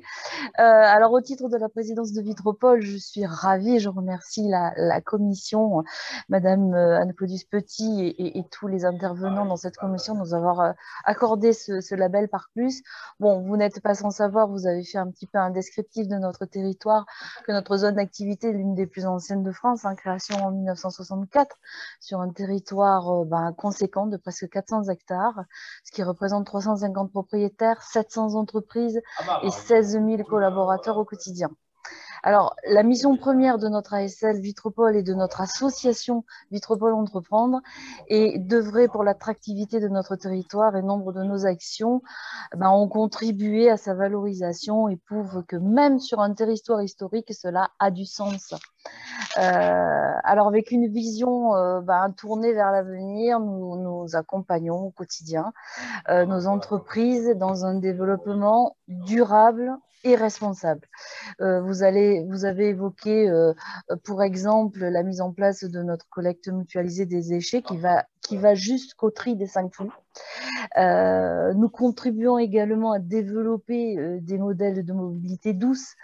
Alors, au titre de la présidence de Vitropole, je suis ravie. Je remercie la commission, Madame Anne-Claudie Petit et tous les intervenants dans cette commission de nous avoir accordé ce label Parc Plus. Bon, vous n'êtes pas sans savoir, vous avez fait un petit peu un descriptif de notre territoire, que notre zone d'activité est l'une des plus anciennes de France, création en 1964, sur un territoire conséquent de presque 400 hectares, ce qui représente 350 propriétaires, 700 entreprises et 16 000 collaborateurs au quotidien. Alors, la mission première de notre ASL Vitropole et de notre association Vitropole Entreprendre est d'œuvrer pour l'attractivité de notre territoire, et nombre de nos actions ont contribué à sa valorisation et prouvent que même sur un territoire historique, cela a du sens. Alors, avec une vision tournée vers l'avenir, nous accompagnons au quotidien nos entreprises dans un développement durable et responsable. Vous avez évoqué, pour exemple, la mise en place de notre collecte mutualisée des déchets qui va jusqu'au tri des 5 flux. Nous contribuons également à développer des modèles de mobilité douce.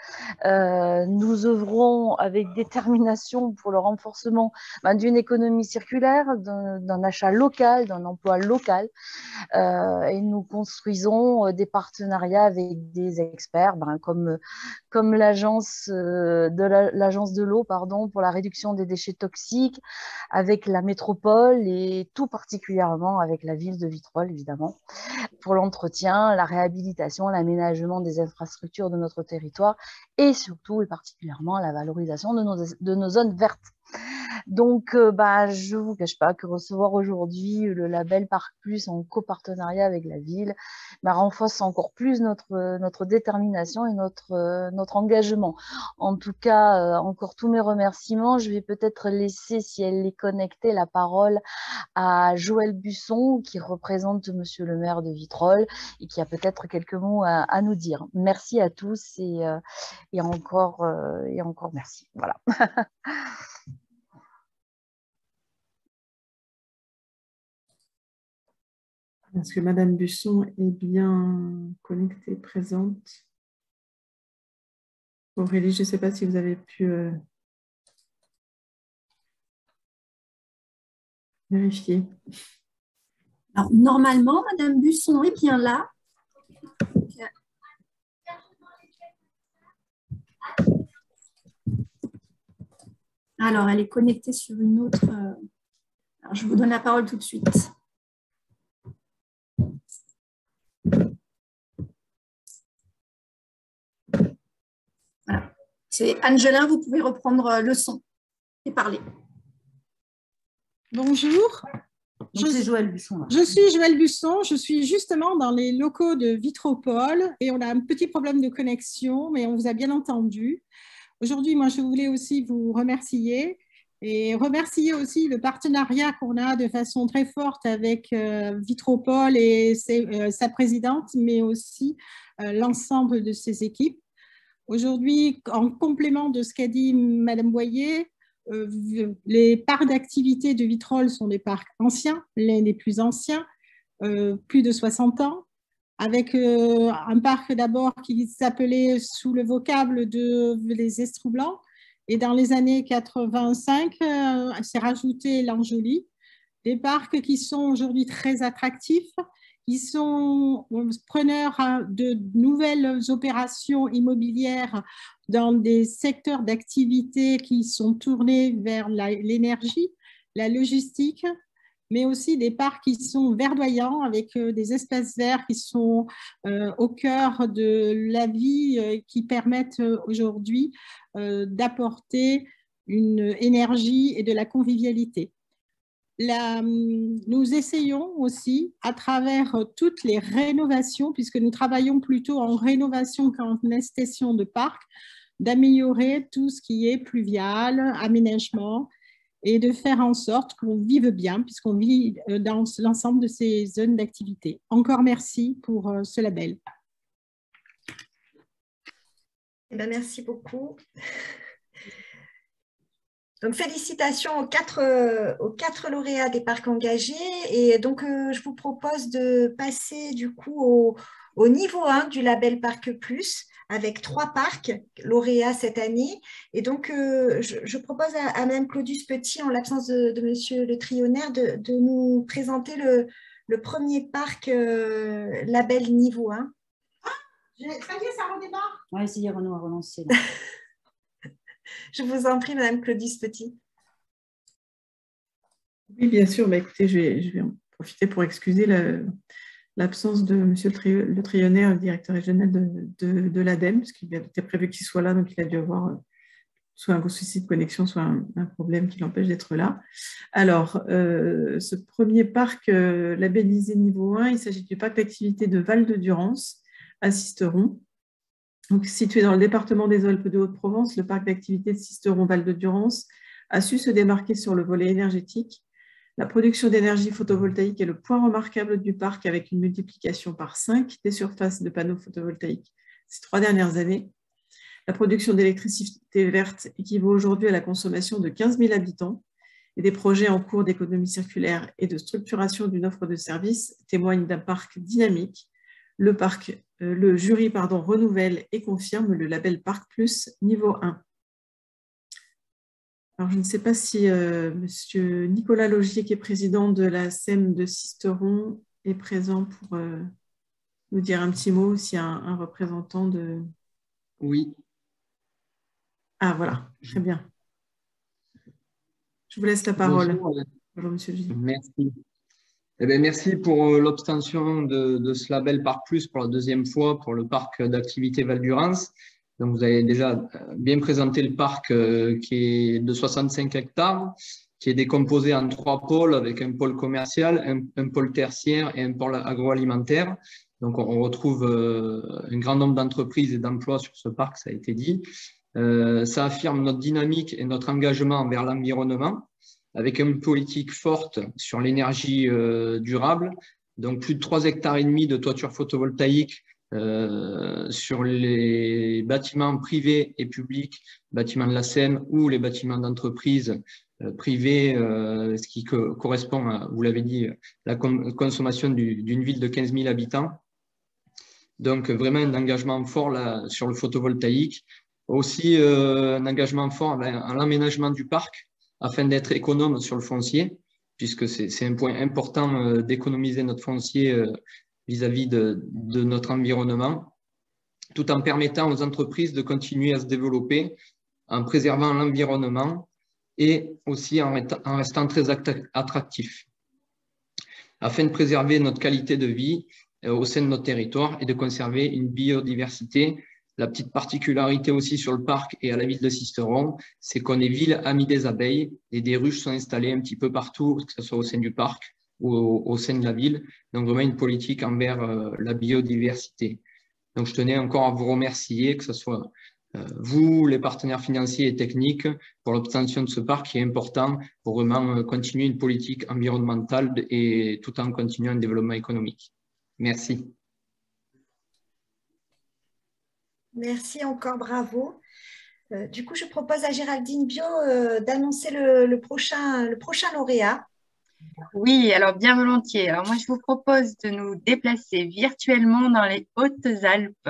Nous œuvrons avec détermination pour le renforcement d'une économie circulaire, d'un achat local, d'un emploi local. Et nous construisons des partenariats avec des experts comme l'agence de l'eau pour la réduction des déchets toxiques, avec la métropole et tout particulièrement avec la ville de Vitrolles, évidemment, pour l'entretien, la réhabilitation, l'aménagement des infrastructures de notre territoire et surtout et particulièrement la valorisation de nos zones vertes. Donc, je ne vous cache pas que recevoir aujourd'hui le label Parc Plus en copartenariat avec la ville renforce encore plus notre détermination et notre engagement. En tout cas, encore tous mes remerciements. Je vais peut-être laisser, si elle est connectée, la parole à Joël Busson, qui représente Monsieur le maire de Vitrolles et qui a peut-être quelques mots à nous dire. Merci à tous et encore merci. Voilà. Est-ce que Madame Busson est bien connectée, présente? Aurélie, je ne sais pas si vous avez pu vérifier. Alors, normalement, Madame Busson est bien là. Alors, elle est connectée sur une autre. Alors, je vous donne la parole tout de suite. Voilà. C'est Angelin, vous pouvez reprendre le son et parler. Bonjour. Je suis Joël Busson. Je suis justement dans les locaux de Vitropole et on a un petit problème de connexion, mais on vous a bien entendu. Aujourd'hui, moi, je voulais aussi vous remercier et remercier aussi le partenariat qu'on a de façon très forte avec Vitropole et sa présidente, mais aussi l'ensemble de ses équipes. Aujourd'hui, en complément de ce qu'a dit Madame Boyer, les parcs d'activité de Vitrolles sont des parcs anciens, l'un des plus anciens, plus de 60 ans, avec un parc d'abord qui s'appelait sous le vocable de les Estroublans, et dans les années 85, s'est rajouté l'Anjoli, des parcs qui sont aujourd'hui très attractifs, qui sont preneurs de nouvelles opérations immobilières dans des secteurs d'activité qui sont tournés vers l'énergie, la logistique, mais aussi des parcs qui sont verdoyants avec des espaces verts qui sont au cœur de la vie, qui permettent aujourd'hui d'apporter une énergie et de la convivialité. Nous essayons aussi, à travers toutes les rénovations, puisque nous travaillons plutôt en rénovation qu'en extension de parc, d'améliorer tout ce qui est pluvial, aménagement, et de faire en sorte qu'on vive bien, puisqu'on vit dans l'ensemble de ces zones d'activité. Encore merci pour ce label. Eh bien, merci beaucoup. Donc, félicitations aux quatre lauréats des parcs engagés. Et donc, je vous propose de passer du coup au niveau 1 du label Parc Plus, avec 3 parcs lauréats cette année. Et donc, je propose à Mme Claudius Petit, en l'absence de Monsieur le Trionnaire, de nous présenter le premier parc label niveau 1. Ça y est, ça redémarre. Oui, c'est Renaud a relancé. Je vous en prie, Mme Claudius Petit. Oui, bien sûr. Bah, écoutez, je vais en profiter pour excuser l'absence de Monsieur le Trionnaire, le directeur régional de l'ADEME, parce qu'il était prévu qu'il soit là, donc il a dû avoir soit un souci de connexion, soit un problème qui l'empêche d'être là. Alors, ce premier parc labellisé niveau 1, il s'agit du parc d'activité de Val-de-Durance à Sisteron. Donc, situé dans le département des Alpes de Haute-Provence, le parc d'activité de Sisteron-Val-de-Durance a su se démarquer sur le volet énergétique. La production d'énergie photovoltaïque est le point remarquable du parc, avec une multiplication par 5 des surfaces de panneaux photovoltaïques ces 3 dernières années. La production d'électricité verte équivaut aujourd'hui à la consommation de 15 000 habitants, et des projets en cours d'économie circulaire et de structuration d'une offre de services témoignent d'un parc dynamique. Le jury renouvelle et confirme le label Parc Plus niveau 1. Alors, je ne sais pas si Monsieur Nicolas Logier, qui est président de la SEM de Sisteron, est présent pour nous dire un petit mot, s'il y a un représentant de… Oui. Ah, voilà, très bien. Je vous laisse la parole. Bonjour, Monsieur Logier. Merci. Eh bien, merci pour l'obtention de ce label Parc Plus pour la 2e fois pour le parc d'activité Val-Durance. Donc, vous avez déjà bien présenté le parc qui est de 65 hectares, qui est décomposé en 3 pôles, avec un pôle commercial, un pôle tertiaire et un pôle agroalimentaire. Donc, on retrouve un grand nombre d'entreprises et d'emplois sur ce parc, ça a été dit. Ça affirme notre dynamique et notre engagement envers l'environnement, avec une politique forte sur l'énergie durable. Donc, plus de 3,5 hectares de toiture photovoltaïque sur les bâtiments privés et publics, bâtiments de la Seine ou les bâtiments d'entreprise privés, ce qui correspond à, vous l'avez dit, la consommation d'une ville de 15 000 habitants. Donc, vraiment un engagement fort là, sur le photovoltaïque. Aussi, un engagement fort à l'aménagement du parc afin d'être économe sur le foncier, puisque c'est un point important d'économiser notre foncier vis-à-vis de notre environnement, tout en permettant aux entreprises de continuer à se développer, en préservant l'environnement et aussi en restant très attractifs, afin de préserver notre qualité de vie au sein de notre territoire et de conserver une biodiversité. La petite particularité aussi sur le parc et à la ville de Sisteron, c'est qu'on est ville amie des abeilles et des ruches sont installées un petit peu partout, que ce soit au sein du parc ou au sein de la ville. Donc vraiment une politique envers la biodiversité. Donc je tenais encore à vous remercier, que ce soit vous, les partenaires financiers et techniques, pour l'obtention de ce parc qui est important pour vraiment continuer une politique environnementale et tout en continuant un développement économique. Merci. Merci encore, bravo. Du coup, je propose à Géraldine Bio d'annoncer le prochain lauréat. Oui, alors bien volontiers. Alors moi, je vous propose de nous déplacer virtuellement dans les Hautes-Alpes.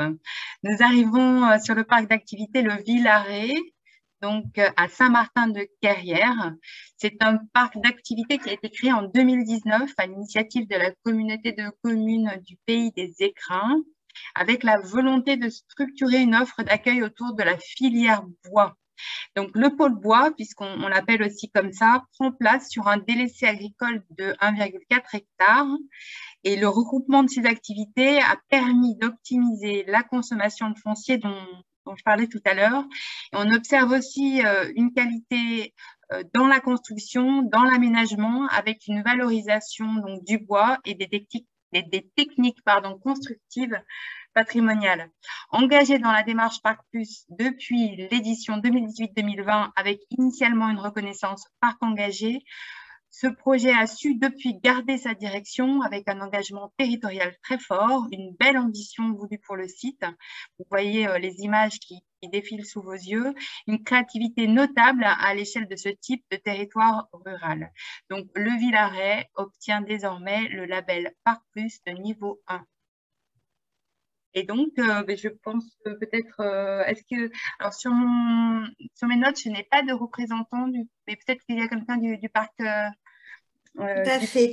Nous arrivons sur le parc d'activité Le Villaret, donc à Saint-Martin-de-Carrière. C'est un parc d'activité qui a été créé en 2019 à l'initiative de la communauté de communes du Pays des Écrins, avec la volonté de structurer une offre d'accueil autour de la filière bois. Donc, le pôle bois, puisqu'on l'appelle aussi comme ça, prend place sur un délaissé agricole de 1,4 hectare. Et le regroupement de ces activités a permis d'optimiser la consommation de foncier dont je parlais tout à l'heure. On observe aussi une qualité dans la construction, dans l'aménagement, avec une valorisation donc, du bois et des techniques constructives patrimoniales. Engagé dans la démarche Parc Plus depuis l'édition 2018-2020, avec initialement une reconnaissance Parc engagé, ce projet a su depuis garder sa direction avec un engagement territorial très fort, une belle ambition voulue pour le site. Vous voyez les images qui défilent sous vos yeux, une créativité notable à l'échelle de ce type de territoire rural. Donc, le Villaret obtient désormais le label Parc Plus de niveau 1. Et donc, je pense peut-être, alors sur mes notes, je n'ai pas de représentant, mais peut-être qu'il y a quelqu'un du parc. Tout à fait.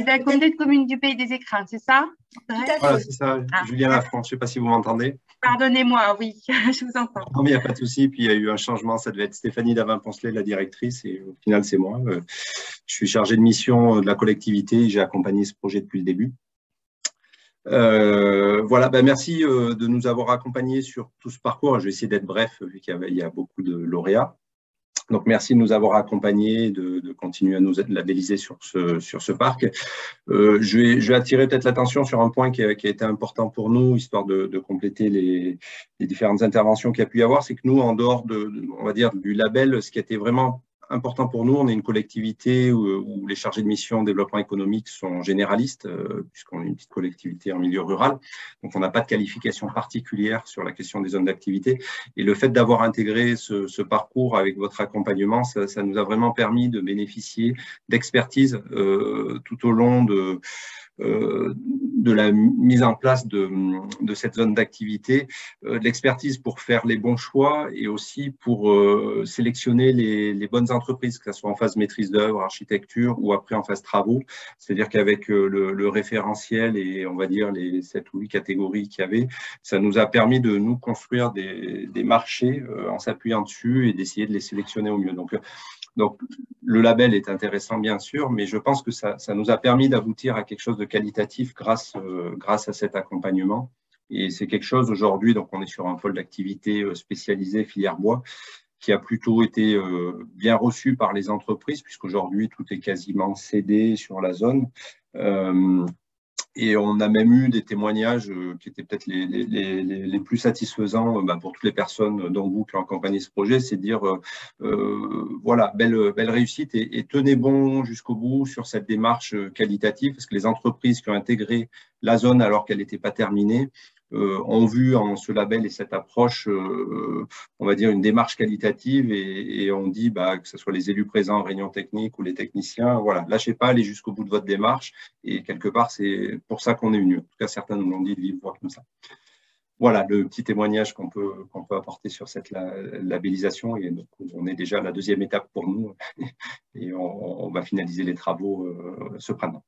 De la communauté de communes du Pays des Écrins, c'est ça? Voilà, c'est ça, Julien Lafrance, je ne sais pas si vous m'entendez. Pardonnez-moi, oui, je vous entends. Non, mais il n'y a pas de souci, puis il y a eu un changement, ça devait être Stéphanie Davin-Poncelet, la directrice, et au final, c'est moi. Je suis chargé de mission de la collectivité, et j'ai accompagné ce projet depuis le début. Voilà, merci de nous avoir accompagnés sur tout ce parcours. Je vais essayer d'être bref, vu qu'il y a beaucoup de lauréats. Donc, merci de nous avoir accompagnés, de continuer à nous labelliser sur ce parc. Je vais attirer peut-être l'attention sur un point qui a été important pour nous, histoire de compléter les différentes interventions qu'il y a pu y avoir. C'est que nous, en dehors on va dire, du label, ce qui a été vraiment important pour nous, on est une collectivité où les chargés de mission développement économique sont généralistes, puisqu'on est une petite collectivité en milieu rural. Donc, on n'a pas de qualification particulière sur la question des zones d'activité. Et le fait d'avoir intégré ce parcours avec votre accompagnement, ça nous a vraiment permis de bénéficier d'expertise tout au long de la mise en place de cette zone d'activité, de l'expertise pour faire les bons choix et aussi pour sélectionner les bonnes entreprises, que ce soit en phase maîtrise d'œuvre, architecture ou après en phase travaux. C'est-à-dire qu'avec le référentiel et on va dire les 7 ou 8 catégories qu'il y avait, ça nous a permis de nous construire des marchés en s'appuyant dessus et d'essayer de les sélectionner au mieux. Donc, le label est intéressant, bien sûr, mais je pense que ça nous a permis d'aboutir à quelque chose de qualitatif grâce à cet accompagnement. Et c'est quelque chose aujourd'hui, donc on est sur un pôle d'activité spécialisé filière bois, qui a plutôt été bien reçu par les entreprises, puisqu'aujourd'hui, tout est quasiment cédé sur la zone. Et on a même eu des témoignages qui étaient peut-être les plus satisfaisants pour toutes les personnes dont vous qui ont accompagné ce projet, c'est de dire voilà, belle réussite et tenez bon jusqu'au bout sur cette démarche qualitative, parce que les entreprises qui ont intégré la zone alors qu'elle n'était pas terminée ont vu en ce label et cette approche, on va dire, une démarche qualitative et on dit que ce soit les élus présents en réunion technique ou les techniciens, voilà, lâchez pas, allez jusqu'au bout de votre démarche et quelque part, c'est pour ça qu'on est venu. En tout cas, certains nous l'ont dit de vive voix comme ça. Voilà le petit témoignage qu'on peut apporter sur cette labellisation et donc on est déjà à la deuxième étape pour nous et on va finaliser les travaux ce printemps.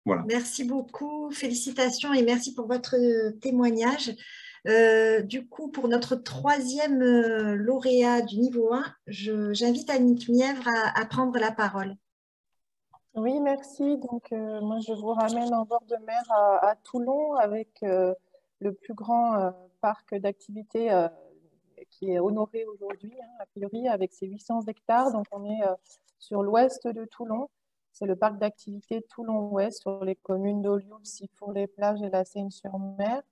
Voilà. Merci beaucoup, félicitations et merci pour votre témoignage. Du coup, pour notre troisième lauréat du niveau 1, j'invite Annick Mièvre à prendre la parole. Oui, merci. Donc, moi, je vous ramène en bord de mer à Toulon avec le plus grand parc d'activités qui est honoré aujourd'hui, a priori, avec ses 800 hectares. Donc, on est sur l'ouest de Toulon. C'est le parc d'activités Toulon-Ouest sur les communes d'Olioul, Sifour-les-Plages et la Seine-sur-Mer.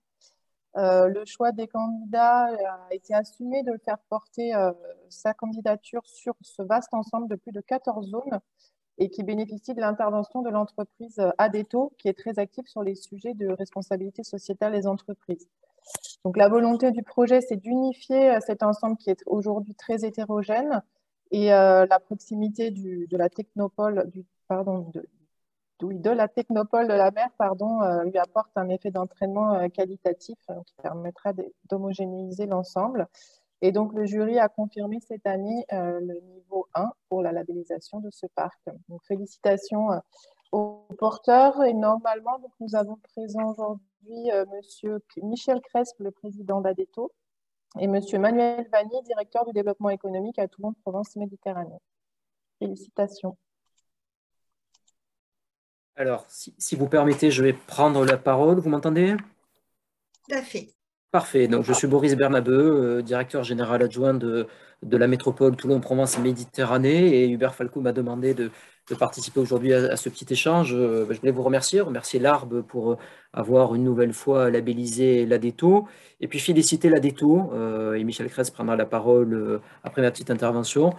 Le choix des candidats a été assumé de faire porter sa candidature sur ce vaste ensemble de plus de 14 zones et qui bénéficie de l'intervention de l'entreprise Adeto, qui est très active sur les sujets de responsabilité sociétale des entreprises. Donc, la volonté du projet, c'est d'unifier cet ensemble qui est aujourd'hui très hétérogène et la proximité de la technopole de la technopole de la mer lui apporte un effet d'entraînement qualitatif qui permettra d'homogénéiser l'ensemble. Et donc, le jury a confirmé cette année le niveau 1 pour la labellisation de ce parc. Donc, félicitations aux porteurs. Et normalement, donc, nous avons présent aujourd'hui Monsieur Michel Crespe, le président d'Adeto, et M. Manuel Vanni, directeur du développement économique à Toulon Provence Méditerranée. Félicitations. Alors, si vous permettez, je vais prendre la parole. Vous m'entendez? Tout à fait. Parfait. Donc, je suis Boris Bernabeu, directeur général adjoint de la métropole Toulon-Provence Méditerranée, et Hubert Falco m'a demandé de participer aujourd'hui à ce petit échange. Je voulais vous remercier l'ARB pour avoir une nouvelle fois labellisé l'ADETO, et puis féliciter l'ADETO, et Michel Crès prendra la parole après ma petite intervention,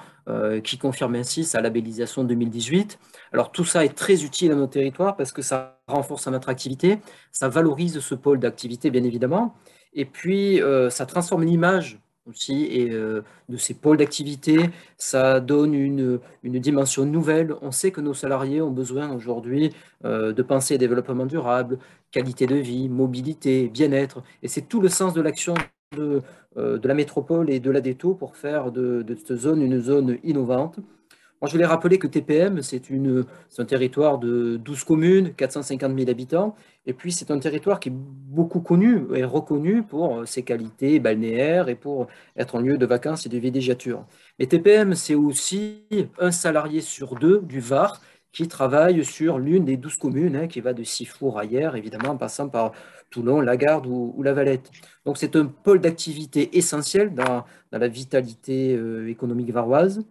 qui confirme ainsi sa labellisation 2018. Alors tout ça est très utile à nos territoires parce que ça renforce notre activité, ça valorise ce pôle d'activité bien évidemment, et puis ça transforme l'image aussi et de ces pôles d'activité, ça donne une dimension nouvelle. On sait que nos salariés ont besoin aujourd'hui de penser développement durable, qualité de vie, mobilité, bien-être, et c'est tout le sens de l'action de la métropole et de l'ADETO pour faire de cette zone une zone innovante. Moi, je voulais rappeler que TPM, c'est un territoire de 12 communes, 450 000 habitants, et puis c'est un territoire qui est beaucoup connu et reconnu pour ses qualités balnéaires et pour être un lieu de vacances et de villégiature. Mais TPM, c'est aussi un salarié sur 2 du Var qui travaille sur l'une des 12 communes, qui va de Sifour à Hyères, évidemment, en passant par Toulon, Lagarde ou La Valette. Donc c'est un pôle d'activité essentiel dans la vitalité économique varoise.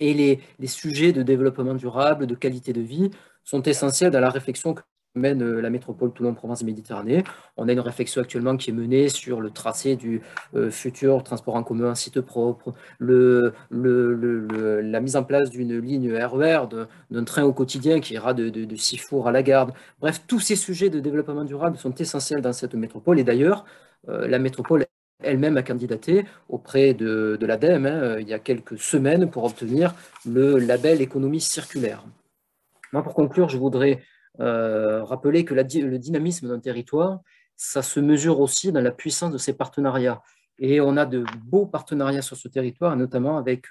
Et les sujets de développement durable, de qualité de vie, sont essentiels dans la réflexion que mène la métropole Toulon-Provence-Méditerranée. On a une réflexion actuellement qui est menée sur le tracé du futur transport en commun en site propre, la mise en place d'une ligne RER, d'un train au quotidien qui ira de Sifour à Lagarde. Bref, tous ces sujets de développement durable sont essentiels dans cette métropole. Et d'ailleurs, la métropole elle-même a candidaté auprès de l'ADEME il y a quelques semaines pour obtenir le label économie circulaire. Moi, pour conclure, je voudrais rappeler que le dynamisme d'un territoire, ça se mesure aussi dans la puissance de ses partenariats. Et on a de beaux partenariats sur ce territoire, notamment avec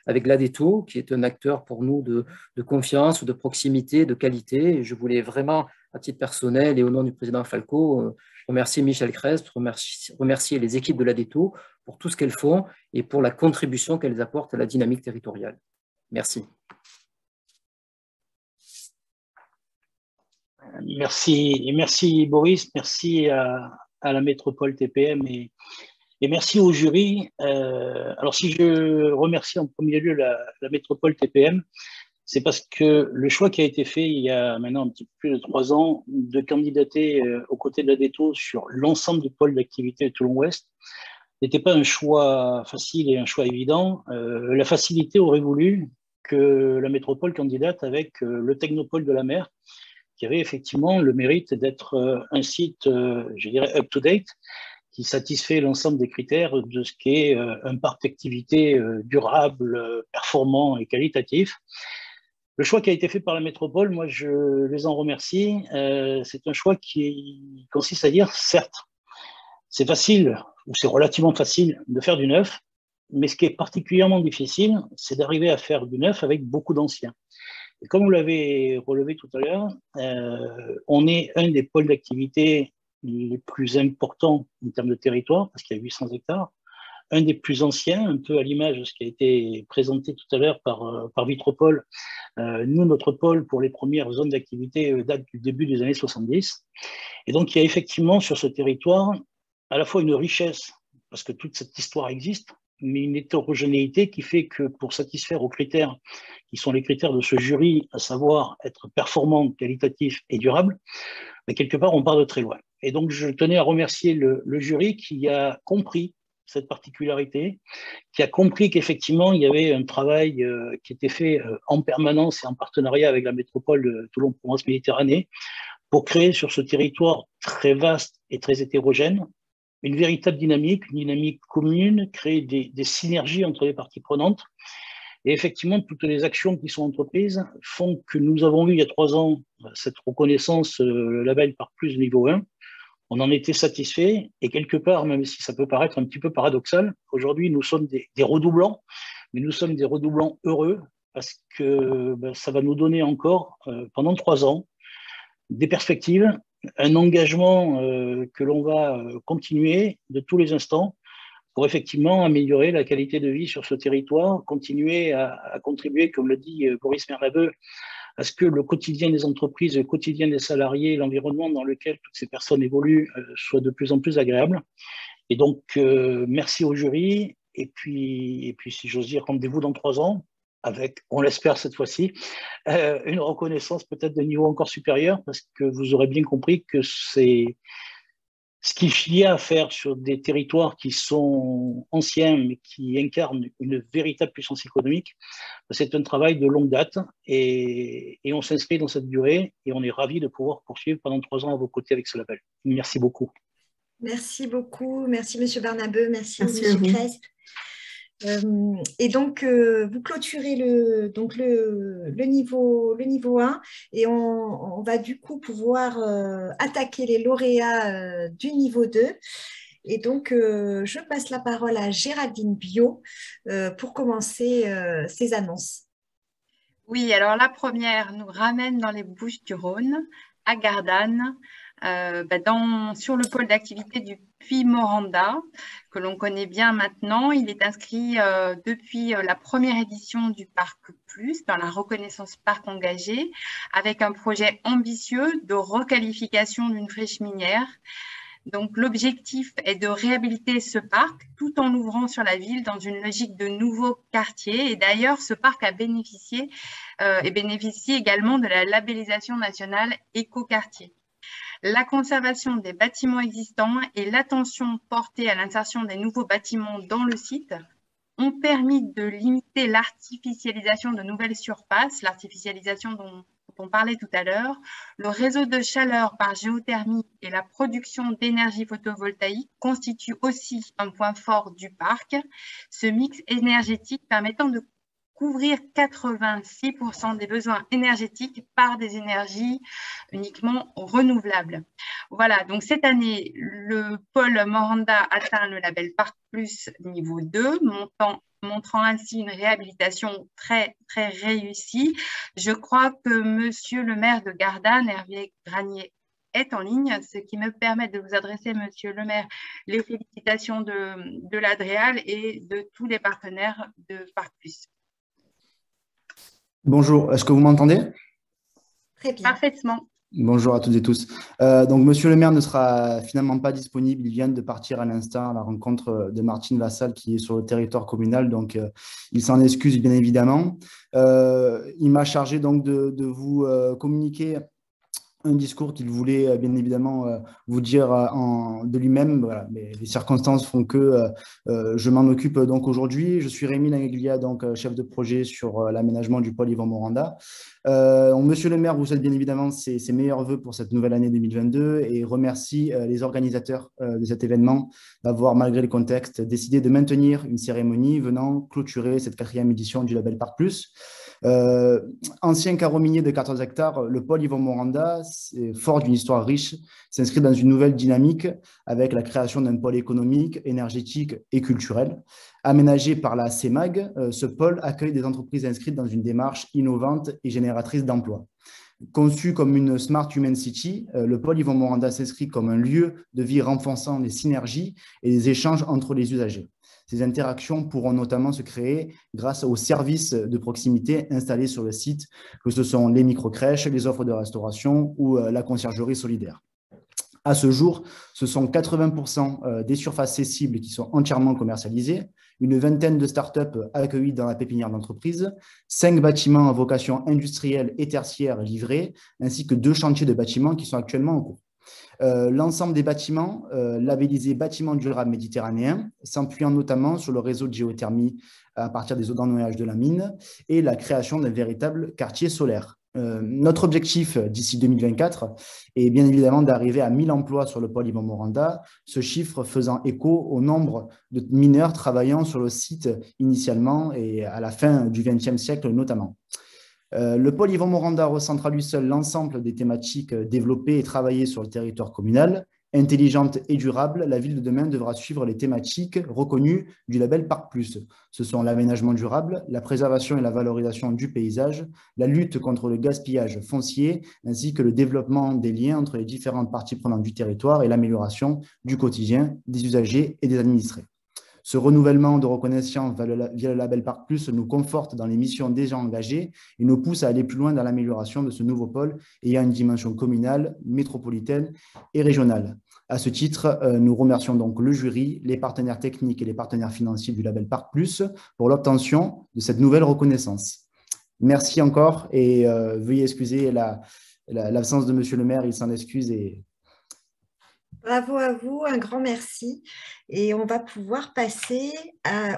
l'ADETO, qui est un acteur pour nous de confiance, de proximité, de qualité. Et je voulais vraiment, à titre personnel et au nom du président Falco, remercier Michel Crès, remercier les équipes de l'ADETO pour tout ce qu'elles font et pour la contribution qu'elles apportent à la dynamique territoriale. Merci. Merci Boris, merci à la métropole TPM et merci au jury. Alors si je remercie en premier lieu la métropole TPM, c'est parce que le choix qui a été fait il y a maintenant un petit peu plus de 3 ans de candidater aux côtés de l'ADETO sur l'ensemble du pôle d'activité de Toulon-Ouest n'était pas un choix facile et un choix évident. La facilité aurait voulu que la métropole candidate avec le technopôle de la mer, qui avait effectivement le mérite d'être un site, je dirais, up-to-date, qui satisfait l'ensemble des critères de ce qu'est un parc d'activité durable, performant et qualitatif. Le choix qui a été fait par la métropole, moi je les en remercie. C'est un choix qui consiste à dire, certes, c'est facile, ou c'est relativement facile de faire du neuf, mais ce qui est particulièrement difficile, c'est d'arriver à faire du neuf avec beaucoup d'anciens. Et comme vous l'avez relevé tout à l'heure, on est un des pôles d'activité les plus importants en termes de territoire, parce qu'il y a 800 hectares, un des plus anciens, un peu à l'image de ce qui a été présenté tout à l'heure par Vitropole. Nous, notre pôle, pour les premières zones d'activité, date du début des années 70. Et donc, il y a effectivement sur ce territoire à la fois une richesse, parce que toute cette histoire existe, mais une hétérogénéité qui fait que pour satisfaire aux critères qui sont les critères de ce jury, à savoir être performant, qualitatif et durable, mais quelque part, on part de très loin. Et donc, je tenais à remercier le jury qui a compris cette particularité, qui a compris qu'effectivement, il y avait un travail qui était fait en permanence et en partenariat avec la métropole de Toulon-Provence-Méditerranée pour créer sur ce territoire très vaste et très hétérogène une véritable dynamique, une dynamique commune, créer des synergies entre les parties prenantes. Et effectivement, toutes les actions qui sont entreprises font que nous avons eu il y a 3 ans cette reconnaissance, le label Parc Plus niveau 1. On en était satisfait et quelque part, même si ça peut paraître un petit peu paradoxal, aujourd'hui nous sommes des redoublants, mais nous sommes des redoublants heureux parce que ça va nous donner encore pendant 3 ans des perspectives, un engagement que l'on va continuer de tous les instants pour effectivement améliorer la qualité de vie sur ce territoire, continuer à contribuer, comme le dit Boris Bernabeu, à ce que le quotidien des entreprises, le quotidien des salariés, l'environnement dans lequel toutes ces personnes évoluent soit de plus en plus agréable. Et donc, merci au jury. Et puis si j'ose dire, rendez-vous dans 3 ans, avec, on l'espère cette fois-ci, une reconnaissance peut-être de niveau encore supérieur, parce que vous aurez bien compris que c'est ce qu'il y a à faire sur des territoires qui sont anciens, mais qui incarnent une véritable puissance économique. C'est un travail de longue date et on s'inscrit dans cette durée et on est ravis de pouvoir poursuivre pendant 3 ans à vos côtés avec ce label. Merci beaucoup. Merci beaucoup. Merci, M. Bernabeu. Merci M. Cresp. Et donc, vous clôturez le niveau 1 et on va du coup pouvoir attaquer les lauréats du niveau 2. Et donc, je passe la parole à Géraldine Biot pour commencer ces annonces. Oui, alors la première nous ramène dans les Bouches-du-Rhône, à Gardanne, sur le pôle d'activité du Puy-Moranda, que l'on connaît bien maintenant. Il est inscrit depuis la première édition du Parc Plus, dans la reconnaissance parc engagé, avec un projet ambitieux de requalification d'une friche minière. Donc, l'objectif est de réhabiliter ce parc tout en l'ouvrant sur la ville dans une logique de nouveaux quartiers. Et d'ailleurs, ce parc a bénéficié également de la labellisation nationale Écoquartier. La conservation des bâtiments existants et l'attention portée à l'insertion des nouveaux bâtiments dans le site ont permis de limiter l'artificialisation de nouvelles surfaces, l'artificialisation dont on parlait tout à l'heure, le réseau de chaleur par géothermie et la production d'énergie photovoltaïque constituent aussi un point fort du parc, ce mix énergétique permettant de couvrir 86% des besoins énergétiques par des énergies uniquement renouvelables. Voilà, donc cette année, le pôle Moranda atteint le label Parc Plus niveau 2, montrant ainsi une réhabilitation très, très réussie. Je crois que Monsieur le maire de Gardanne, Hervé Granier, est en ligne, ce qui me permet de vous adresser, Monsieur le maire, les félicitations de l'Adréal et de tous les partenaires de Parc Plus. Bonjour, est-ce que vous m'entendez? Très bien. Parfaitement. Bonjour à toutes et tous. Donc, Monsieur le maire ne sera finalement pas disponible. Il vient de partir à l'instant à la rencontre de Martine Vassal qui est sur le territoire communal. Donc, il s'en excuse bien évidemment. Il m'a chargé donc de vous communiquer un discours qu'il voulait bien évidemment vous dire de lui-même. Voilà, mais les circonstances font que je m'en occupe donc aujourd'hui. Je suis Rémi Langaglia, donc chef de projet sur l'aménagement du pôle Yvan Moranda. Monsieur le maire vous souhaite bien évidemment ses meilleurs voeux pour cette nouvelle année 2022 et remercie les organisateurs de cet événement d'avoir, malgré le contexte, décidé de maintenir une cérémonie venant clôturer cette 4e édition du label Parc Plus. Ancien carreau minier de 14 hectares, le pôle Yvan Moranda, fort d'une histoire riche, s'inscrit dans une nouvelle dynamique avec la création d'un pôle économique, énergétique et culturel. Aménagé par la CEMAG, ce pôle accueille des entreprises inscrites dans une démarche innovante et génératrice d'emplois. Conçu comme une Smart Human City, le pôle Yvan Moranda s'inscrit comme un lieu de vie renforçant les synergies et les échanges entre les usagers. Ces interactions pourront notamment se créer grâce aux services de proximité installés sur le site, que ce sont les micro-crèches, les offres de restauration ou la conciergerie solidaire. À ce jour, ce sont 80% des surfaces cessibles qui sont entièrement commercialisées, une vingtaine de startups accueillies dans la pépinière d'entreprise, 5 bâtiments à vocation industrielle et tertiaire livrés, ainsi que 2 chantiers de bâtiments qui sont actuellement en cours. L'ensemble des bâtiments labellisés bâtiments durables méditerranéens, s'appuyant notamment sur le réseau de géothermie à partir des eaux d'ennuyage de la mine et la création d'un véritable quartier solaire. Notre objectif d'ici 2024 est bien évidemment d'arriver à 1000 emplois sur le pôle Yvan Moranda, ce chiffre faisant écho au nombre de mineurs travaillant sur le site initialement et à la fin du XXe siècle notamment. Le pôle Yvan Moranda recentre à lui seul l'ensemble des thématiques développées et travaillées sur le territoire communal. Intelligente et durable, la ville de demain devra suivre les thématiques reconnues du label Parc Plus. Ce sont l'aménagement durable, la préservation et la valorisation du paysage, la lutte contre le gaspillage foncier, ainsi que le développement des liens entre les différentes parties prenantes du territoire et l'amélioration du quotidien des usagers et des administrés. Ce renouvellement de reconnaissance via le label Parc Plus nous conforte dans les missions déjà engagées et nous pousse à aller plus loin dans l'amélioration de ce nouveau pôle ayant une dimension communale, métropolitaine et régionale. À ce titre, nous remercions donc le jury, les partenaires techniques et les partenaires financiers du label Parc Plus pour l'obtention de cette nouvelle reconnaissance. Merci encore et veuillez excuser l'absence de Monsieur le maire, il s'en excuse. Bravo à vous, un grand merci. Et on va pouvoir passer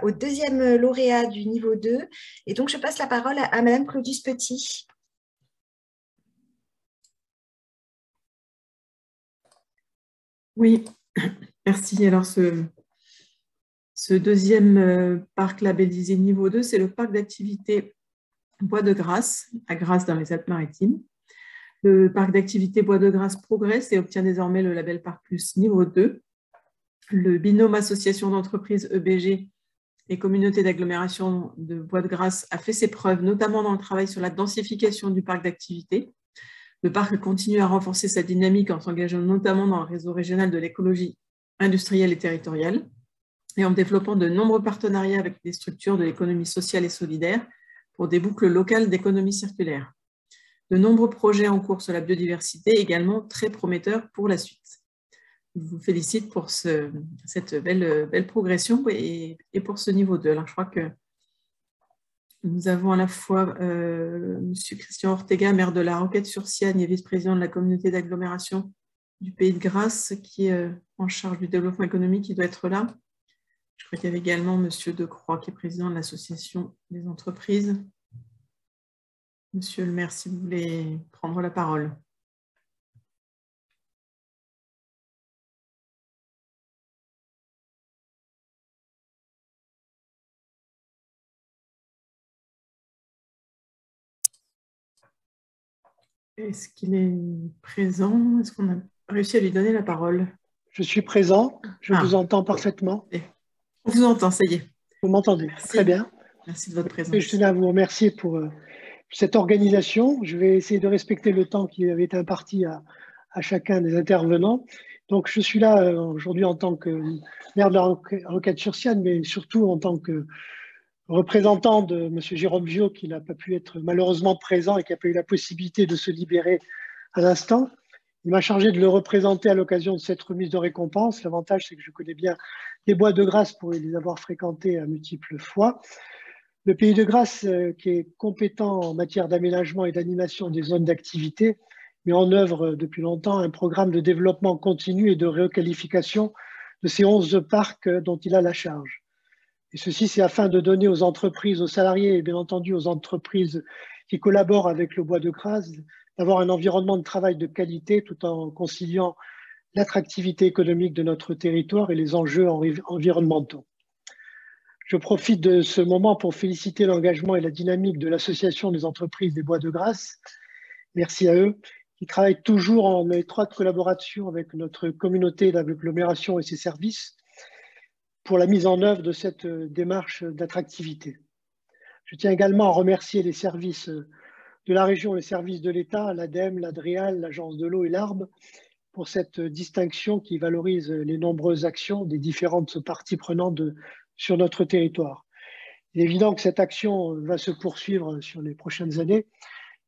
au deuxième lauréat du niveau 2. Et donc, je passe la parole à Madame Claudius Petit. Oui, merci. Alors, ce deuxième parc labellisé niveau 2, c'est le parc d'activité Bois de Grasse, à Grasse dans les Alpes-Maritimes. Le parc d'activité Bois de Grasse progresse et obtient désormais le label Parc Plus niveau 2. Le binôme association d'entreprises EBG et communauté d'agglomération de Bois de Grasse a fait ses preuves, notamment dans le travail sur la densification du parc d'activité. Le parc continue à renforcer sa dynamique en s'engageant notamment dans le réseau régional de l'écologie industrielle et territoriale et en développant de nombreux partenariats avec des structures de l'économie sociale et solidaire pour des boucles locales d'économie circulaire. De nombreux projets en cours sur la biodiversité, également très prometteurs pour la suite. Je vous félicite pour cette belle progression et pour ce niveau 2. Alors, je crois que nous avons à la fois M. Christian Ortega, maire de la Roquette-sur-Siagne et vice-président de la communauté d'agglomération du Pays de Grasse, qui est en charge du développement économique, qui doit être là. Je crois qu'il y avait également M. Decroix, qui est président de l'association des entreprises. Monsieur le maire, si vous voulez prendre la parole. Est-ce qu'il est présent? Est-ce qu'on a réussi à lui donner la parole? Je suis présent, je vous entends parfaitement. On vous entend, ça y est. Vous m'entendez? Très bien. Merci de votre présence. Et je tenais à vous remercier pour cette organisation. Je vais essayer de respecter le temps qui avait été imparti à chacun des intervenants. Donc, je suis là aujourd'hui en tant que maire de la Roquette-sur-Siagne, mais surtout en tant que représentant de M. Jérôme Gio, qui n'a pas pu être malheureusement présent et qui n'a pas eu la possibilité de se libérer à l'instant. Il m'a chargé de le représenter à l'occasion de cette remise de récompense. L'avantage, c'est que je connais bien les Bois de Grasse pour les avoir fréquentés à multiples fois. Le Pays de Grasse, qui est compétent en matière d'aménagement et d'animation des zones d'activité, met en œuvre depuis longtemps un programme de développement continu et de requalification de ces 11 parcs dont il a la charge. Et ceci, c'est afin de donner aux entreprises, aux salariés et bien entendu aux entreprises qui collaborent avec le Bois de Grasse, d'avoir un environnement de travail de qualité tout en conciliant l'attractivité économique de notre territoire et les enjeux environnementaux. Je profite de ce moment pour féliciter l'engagement et la dynamique de l'Association des entreprises des Bois de Grasse. Merci à eux, qui travaillent toujours en étroite collaboration avec notre communauté d'agglomération et ses services pour la mise en œuvre de cette démarche d'attractivité. Je tiens également à remercier les services de la région, les services de l'État, l'ADEME, l'ADREAL, l'Agence de l'eau et l'ARBE, pour cette distinction qui valorise les nombreuses actions des différentes parties prenantes sur notre territoire. Il est évident que cette action va se poursuivre sur les prochaines années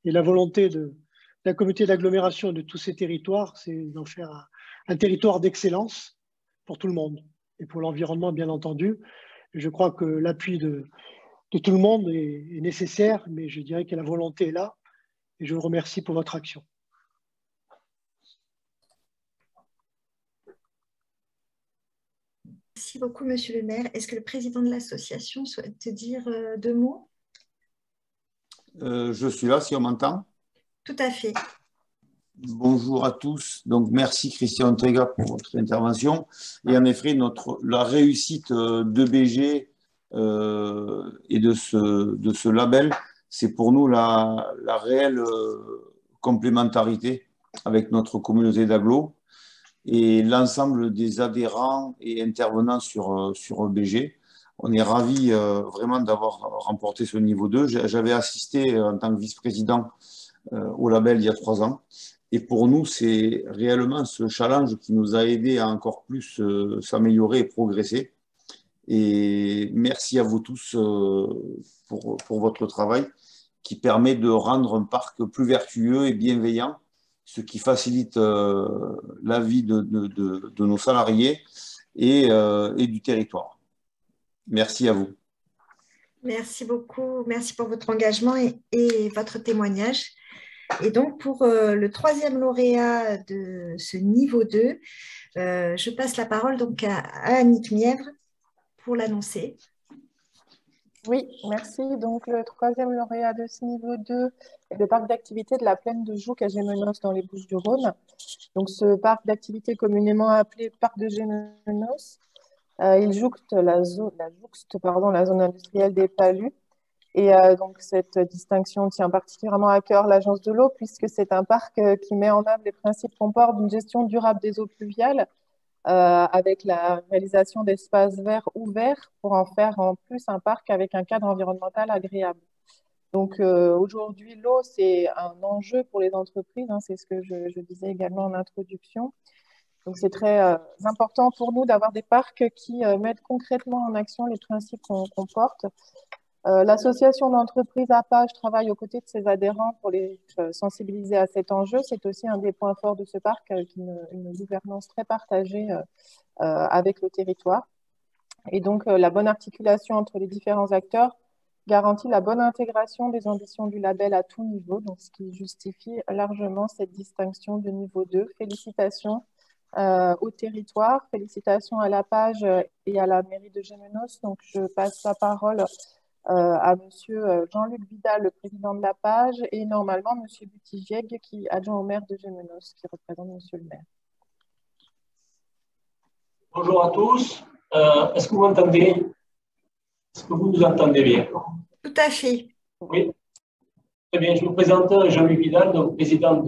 et la volonté de la communauté d'agglomération de tous ces territoires, c'est d'en faire un territoire d'excellence pour tout le monde et pour l'environnement, bien entendu. Et je crois que l'appui de tout le monde est nécessaire, mais je dirais que la volonté est là et je vous remercie pour votre action. Merci beaucoup, Monsieur le maire. Est-ce que le président de l'association souhaite te dire 2 mots? Je suis là, si on m'entend. Tout à fait. Bonjour à tous. Donc, merci Christian Ortega pour votre intervention. Et en effet, la réussite d'EBG et de ce label, c'est pour nous la réelle complémentarité avec notre communauté d'agglo et l'ensemble des adhérents et intervenants sur EBG. On est ravis vraiment d'avoir remporté ce niveau 2. J'avais assisté en tant que vice-président au label il y a 3 ans. Et pour nous, c'est réellement ce challenge qui nous a aidé à encore plus s'améliorer et progresser. Et merci à vous tous pour votre travail qui permet de rendre un parc plus vertueux et bienveillant, ce qui facilite la vie de nos salariés et du territoire. Merci à vous. Merci beaucoup. Merci pour votre engagement et votre témoignage. Et donc, pour le troisième lauréat de ce niveau 2, je passe la parole donc à Annick Mièvre pour l'annoncer. Oui, merci. Donc, le troisième lauréat de ce niveau 2 est le parc d'activité de la plaine de Jouques à Gémenos dans les Bouches-du-Rhône. Donc, ce parc d'activité communément appelé parc de Gémenos, il jouxte la zone industrielle des Palus. Et donc, cette distinction tient particulièrement à cœur l'Agence de l'eau, puisque c'est un parc qui met en œuvre les principes comports d'une gestion durable des eaux pluviales, avec la réalisation d'espaces verts ouverts pour en faire en plus un parc avec un cadre environnemental agréable. Donc aujourd'hui, l'eau, c'est un enjeu pour les entreprises, hein, c'est ce que je disais également en introduction. Donc c'est très important pour nous d'avoir des parcs qui mettent concrètement en action les principes qu'on porte. L'association d'entreprises APAGE travaille aux côtés de ses adhérents pour les sensibiliser à cet enjeu. C'est aussi un des points forts de ce parc, avec une gouvernance très partagée avec le territoire. Et donc, la bonne articulation entre les différents acteurs garantit la bonne intégration des ambitions du label à tout niveau, donc ce qui justifie largement cette distinction de niveau 2. Félicitations au territoire, félicitations à l'APAGE et à la mairie de Gémenos. Donc, je passe la parole à monsieur Jean-Luc Vidal, le président de l'APAGE, et normalement monsieur Butigieg, qui est adjoint au maire de Gémenos, qui représente monsieur le maire. Bonjour à tous. Est-ce que vous m'entendez? Est-ce que vous nous entendez bien? Tout à fait. Oui. Très bien, je me présente Jean-Luc Vidal, donc président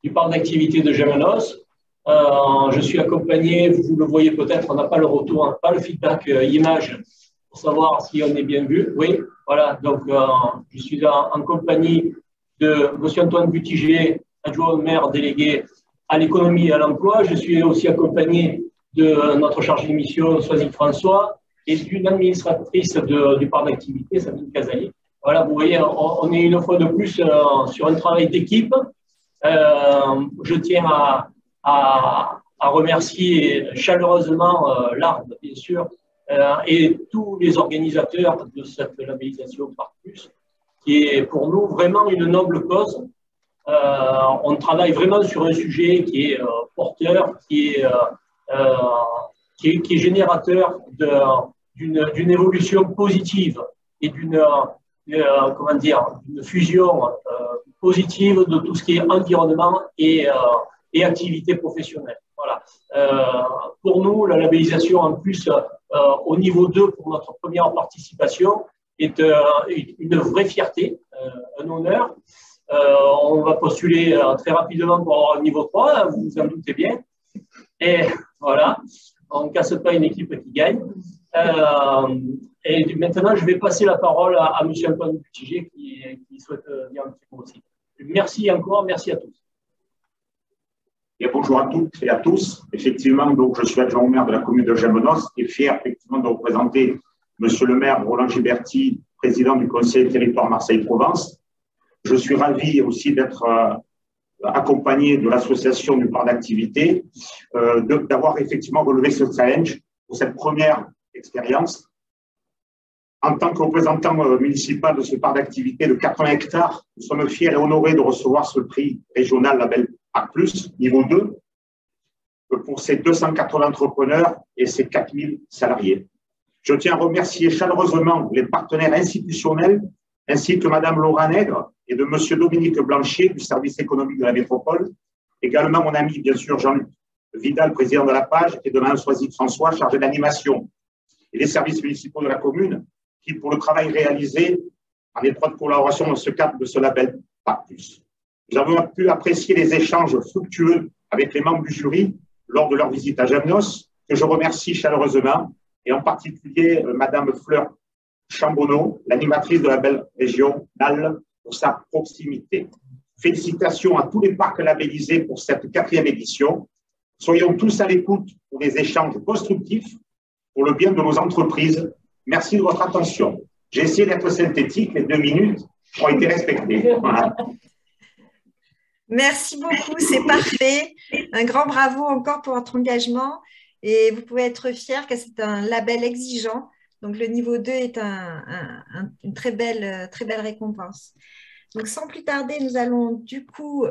du parc d'activité de Gémenos. Je suis accompagné, vous le voyez peut-être, on n'a pas le retour, pas le feedback image, pour savoir si on est bien vu. Oui, voilà, donc je suis là en compagnie de M. Antoine Butigier, adjoint au maire délégué à l'économie et à l'emploi. Je suis aussi accompagné de notre chargé de mission, Soisy François, et d'une administratrice du parc d'activité, Sabine Casailly. Voilà, vous voyez, on est une fois de plus sur un travail d'équipe. Je tiens à remercier chaleureusement l'ARD, bien sûr, et tous les organisateurs de cette labellisation Parc Plus, qui est pour nous vraiment une noble cause. On travaille vraiment sur un sujet qui est porteur, qui est générateur d'une évolution positive et d'une fusion positive de tout ce qui est environnement et activité professionnelle. Voilà. Pour nous, la labellisation en plus au niveau 2 pour notre première participation est une vraie fierté, un honneur. On va postuler très rapidement pour avoir un niveau 3, vous vous en doutez bien. Et voilà, on ne casse pas une équipe qui gagne. Et maintenant, je vais passer la parole à M. Antoine Butigier qui souhaite dire un petit mot aussi. Merci encore, merci à tous. Et bonjour à toutes et à tous. Effectivement, donc, je suis adjoint au maire de la commune de Gémenos et fier effectivement de représenter Monsieur le maire Roland Giberti, président du conseil territoire Marseille-Provence. Je suis ravi aussi d'être accompagné de l'association du parc d'activité, d'avoir effectivement relevé ce challenge pour cette première expérience. En tant que représentant municipal de ce parc d'activité de 80 hectares, nous sommes fiers et honorés de recevoir ce prix régional label Parc Plus, niveau 2, pour ces 280 entrepreneurs et ces 4000 salariés. Je tiens à remercier chaleureusement les partenaires institutionnels, ainsi que Mme Laura Nègre et de M. Dominique Blanchet du service économique de la métropole, également mon ami, bien sûr, Jean-Luc Vidal, président de l'APAGE, et de Mme Soisy François, chargé d'animation, et les services municipaux de la commune, qui, pour le travail réalisé, en étroite collaboration dans ce cadre de ce label Parc Plus. Nous avons pu apprécier les échanges fructueux avec les membres du jury lors de leur visite à Gémenos, que je remercie chaleureusement, et en particulier Mme Fleur Chambonneau, l'animatrice de la belle région d'Alles, pour sa proximité. Félicitations à tous les parcs labellisés pour cette 4e édition. Soyons tous à l'écoute pour des échanges constructifs pour le bien de nos entreprises. Merci de votre attention. J'ai essayé d'être synthétique, les 2 minutes ont été respectées. Voilà. Merci beaucoup, c'est parfait. Un grand bravo encore pour votre engagement et vous pouvez être fiers que c'est un label exigeant. Donc, le niveau 2 est une très belle récompense. Donc, sans plus tarder, nous allons du coup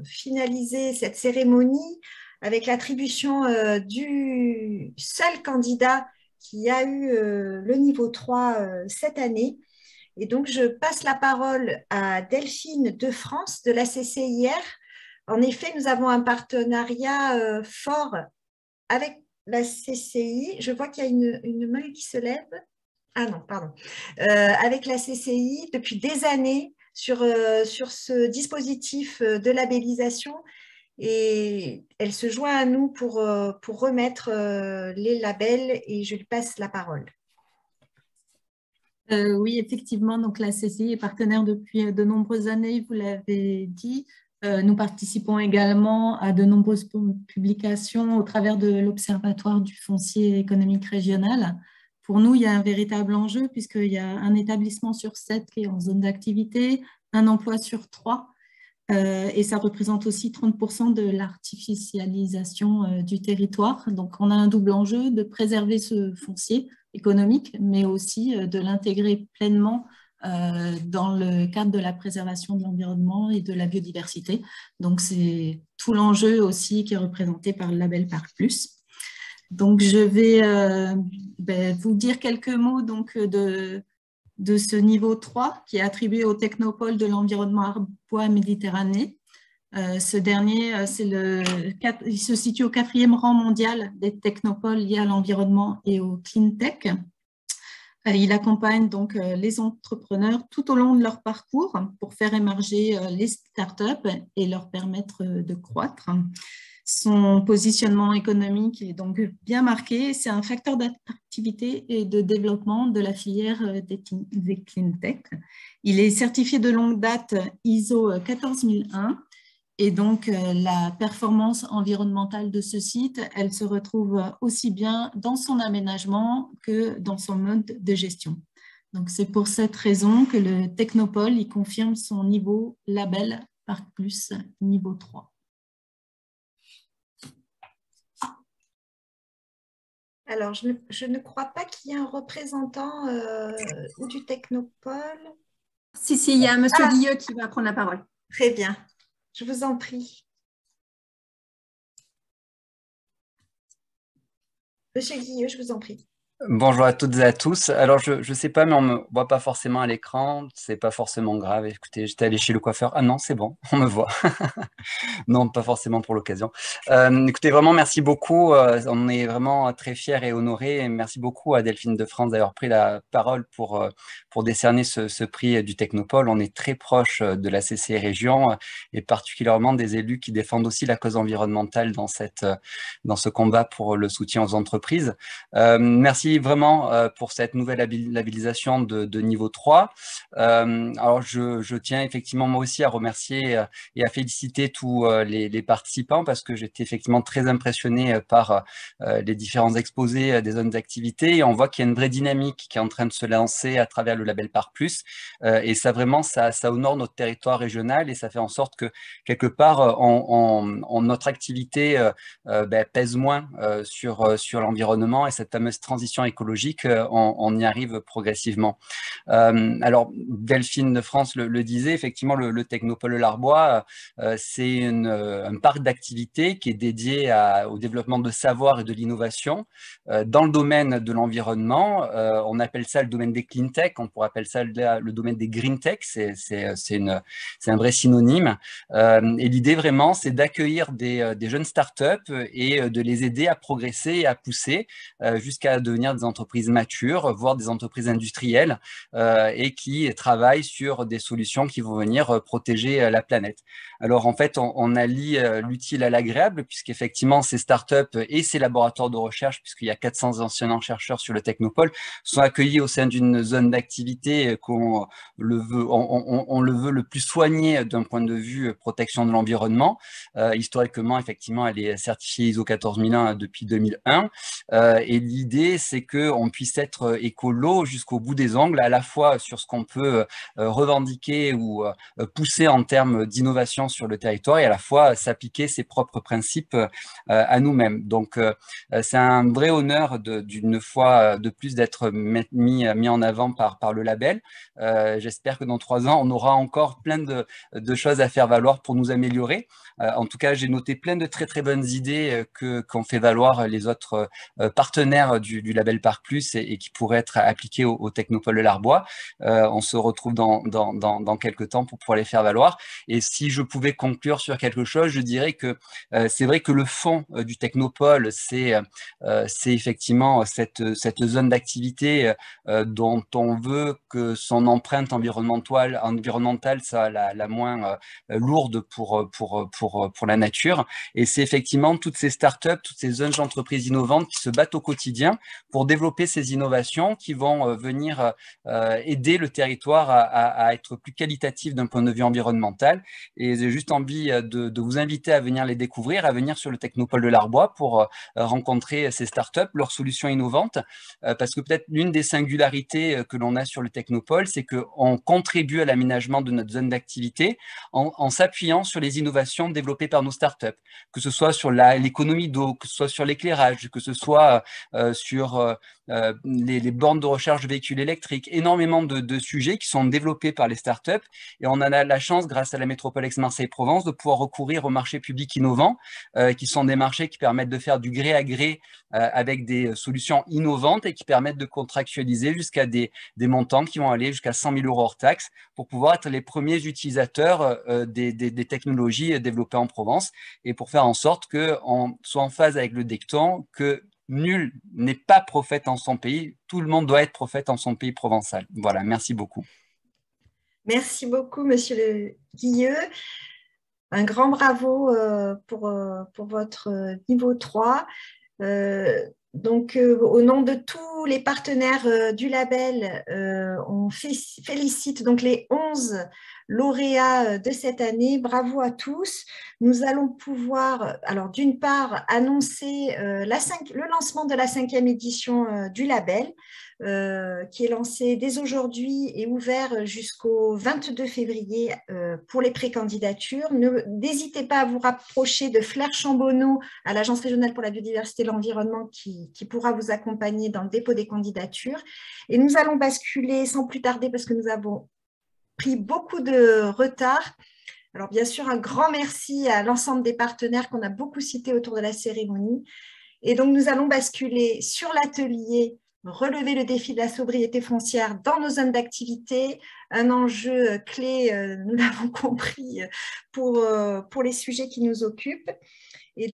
finaliser cette cérémonie avec l'attribution du seul candidat qui a eu le niveau 3 cette année. Et donc, je passe la parole à Delphine de France de la CCIR. En effet, nous avons un partenariat fort avec la CCI. Je vois qu'il y a une main qui se lève. Ah non, pardon. Avec la CCI depuis des années sur ce dispositif de labellisation. Et elle se joint à nous pour remettre les labels et je lui passe la parole. Oui, effectivement, donc la CCI est partenaire depuis de nombreuses années, vous l'avez dit. Nous participons également à de nombreuses publications au travers de l'Observatoire du foncier économique régional. Pour nous, il y a un véritable enjeu puisqu'il y a un établissement sur 7 qui est en zone d'activité, un emploi sur 3 et ça représente aussi 30% de l'artificialisation du territoire. Donc, on a un double enjeu de préserver ce foncier économique, mais aussi de l'intégrer pleinement dans le cadre de la préservation de l'environnement et de la biodiversité. Donc, c'est tout l'enjeu aussi qui est représenté par le label Parc Plus. Donc, je vais vous dire quelques mots donc, de ce niveau 3 qui est attribué au Technopôle de l'environnement Arbois Méditerranée. Ce dernier, il se situe au 4e rang mondial des technopoles liés à l'environnement et au clean tech. Il accompagne donc les entrepreneurs tout au long de leur parcours pour faire émerger les startups et leur permettre de croître. Son positionnement économique est donc bien marqué. C'est un facteur d'attractivité et de développement de la filière des clean tech. Il est certifié de longue date ISO 14001. Et donc, la performance environnementale de ce site, elle se retrouve aussi bien dans son aménagement que dans son mode de gestion. Donc, c'est pour cette raison que le Technopôle y confirme son niveau label Parc Plus niveau 3. Alors, je ne crois pas qu'il y ait un représentant du Technopôle. Si, il y a M. Guilleux qui va prendre la parole. Très bien. Je vous en prie. Monsieur Guilleux, je vous en prie. Bonjour à toutes et à tous. Alors, je ne sais pas, mais on ne me voit pas forcément à l'écran. Ce n'est pas forcément grave. Écoutez, j'étais allé chez le coiffeur. Ah non, c'est bon, on me voit. Non, pas forcément pour l'occasion. Écoutez, vraiment, merci beaucoup. On est vraiment très fiers et honorés. Et merci beaucoup à Delphine de France d'avoir pris la parole pour décerner ce prix du Technopôle. On est très proche de la CCI Région et particulièrement des élus qui défendent aussi la cause environnementale dans ce combat pour le soutien aux entreprises. Merci vraiment pour cette nouvelle labellisation de niveau 3. Alors, je tiens effectivement moi aussi à remercier et à féliciter tous les participants parce que j'étais effectivement très impressionné par les différents exposés des zones d'activité et on voit qu'il y a une vraie dynamique qui est en train de se lancer à travers le label Parc Plus et ça vraiment, ça honore notre territoire régional et ça fait en sorte que quelque part, notre activité pèse moins sur l'environnement et cette fameuse transition écologique, on y arrive progressivement. Alors, Delphine de France le disait, effectivement, le Technopôle de l'Arbois, c'est un parc d'activités qui est dédié au développement de savoir et de l'innovation dans le domaine de l'environnement. On appelle ça le domaine des clean tech, on pourrait appeler ça le domaine des green tech, c'est un vrai synonyme. Et l'idée vraiment, c'est d'accueillir des jeunes startups et de les aider à progresser et à pousser jusqu'à devenir des entreprises matures, voire des entreprises industrielles et qui travaillent sur des solutions qui vont venir protéger la planète. Alors en fait, on allie l'utile à l'agréable puisqu'effectivement ces startups et ces laboratoires de recherche, puisqu'il y a 400 anciens chercheurs sur le Technopôle, sont accueillis au sein d'une zone d'activité qu'on le veut le plus soigné d'un point de vue protection de l'environnement. Historiquement, effectivement, elle est certifiée ISO 14001 depuis 2001 et l'idée, c'est c'est qu'on puisse être écolo jusqu'au bout des ongles, à la fois sur ce qu'on peut revendiquer ou pousser en termes d'innovation sur le territoire et à la fois s'appliquer ses propres principes à nous-mêmes. Donc, c'est un vrai honneur d'une fois de plus d'être mis en avant par le label. J'espère que dans 3 ans, on aura encore plein de choses à faire valoir pour nous améliorer. En tout cas, j'ai noté plein de très bonnes idées qu'ont fait valoir les autres partenaires du label Parc Plus et qui pourraient être appliquées au Technopole de l'Arbois. On se retrouve dans quelques temps pour pouvoir les faire valoir. Et si je pouvais conclure sur quelque chose, je dirais que c'est vrai que le fond du Technopole, c'est effectivement cette zone d'activité dont on veut que son empreinte environnementale soit la moins lourde pour la nature. Et c'est effectivement toutes ces startups, toutes ces jeunes entreprises innovantes qui se battent au quotidien pour développer ces innovations qui vont venir aider le territoire à être plus qualitatif d'un point de vue environnemental. Et j'ai juste envie de vous inviter à venir les découvrir, à venir sur le Technopole de l'Arbois pour rencontrer ces startups, leurs solutions innovantes, parce que peut-être l'une des singularités que l'on a sur le Technopole, c'est qu'on contribue à l'aménagement de notre zone d'activité en s'appuyant sur les innovations développées par nos startups, que ce soit sur l'économie d'eau, que ce soit sur l'éclairage, que ce soit sur les bornes de recharge de véhicules électriques, énormément de sujets qui sont développés par les startups. Et on a la chance, grâce à la métropole Aix-Marseille-Provence, de pouvoir recourir aux marchés publics innovants, qui sont des marchés qui permettent de faire du gré à gré avec des solutions innovantes et qui permettent de contractualiser jusqu'à des montants qui vont aller jusqu'à 100 000 € hors taxe pour pouvoir être les premiers utilisateurs des technologies développées en Provence et pour faire en sorte qu'on soit en phase avec le dicton que nul n'est pas prophète en son pays, tout le monde doit être prophète en son pays provençal. Voilà, merci beaucoup. Merci beaucoup, Monsieur Le Guilleux. Un grand bravo pour votre niveau 3. Donc, au nom de tous les partenaires du label, on félicite donc les 11 lauréats de cette année. Bravo à tous. Nous allons pouvoir, alors d'une part, annoncer le lancement de la 5e édition du label, qui est lancé dès aujourd'hui et ouvert jusqu'au 22 février pour les précandidatures. N'hésitez pas à vous rapprocher de Flair Chambonneau à l'Agence régionale pour la biodiversité et l'environnement qui pourra vous accompagner dans le dépôt des candidatures. Et nous allons basculer sans plus tarder parce que nous avons pris beaucoup de retard. Alors bien sûr, un grand merci à l'ensemble des partenaires qu'on a beaucoup cités autour de la cérémonie. Et donc nous allons basculer sur l'atelier relever le défi de la sobriété foncière dans nos zones d'activité, un enjeu clé, nous l'avons compris, pour les sujets qui nous occupent. Et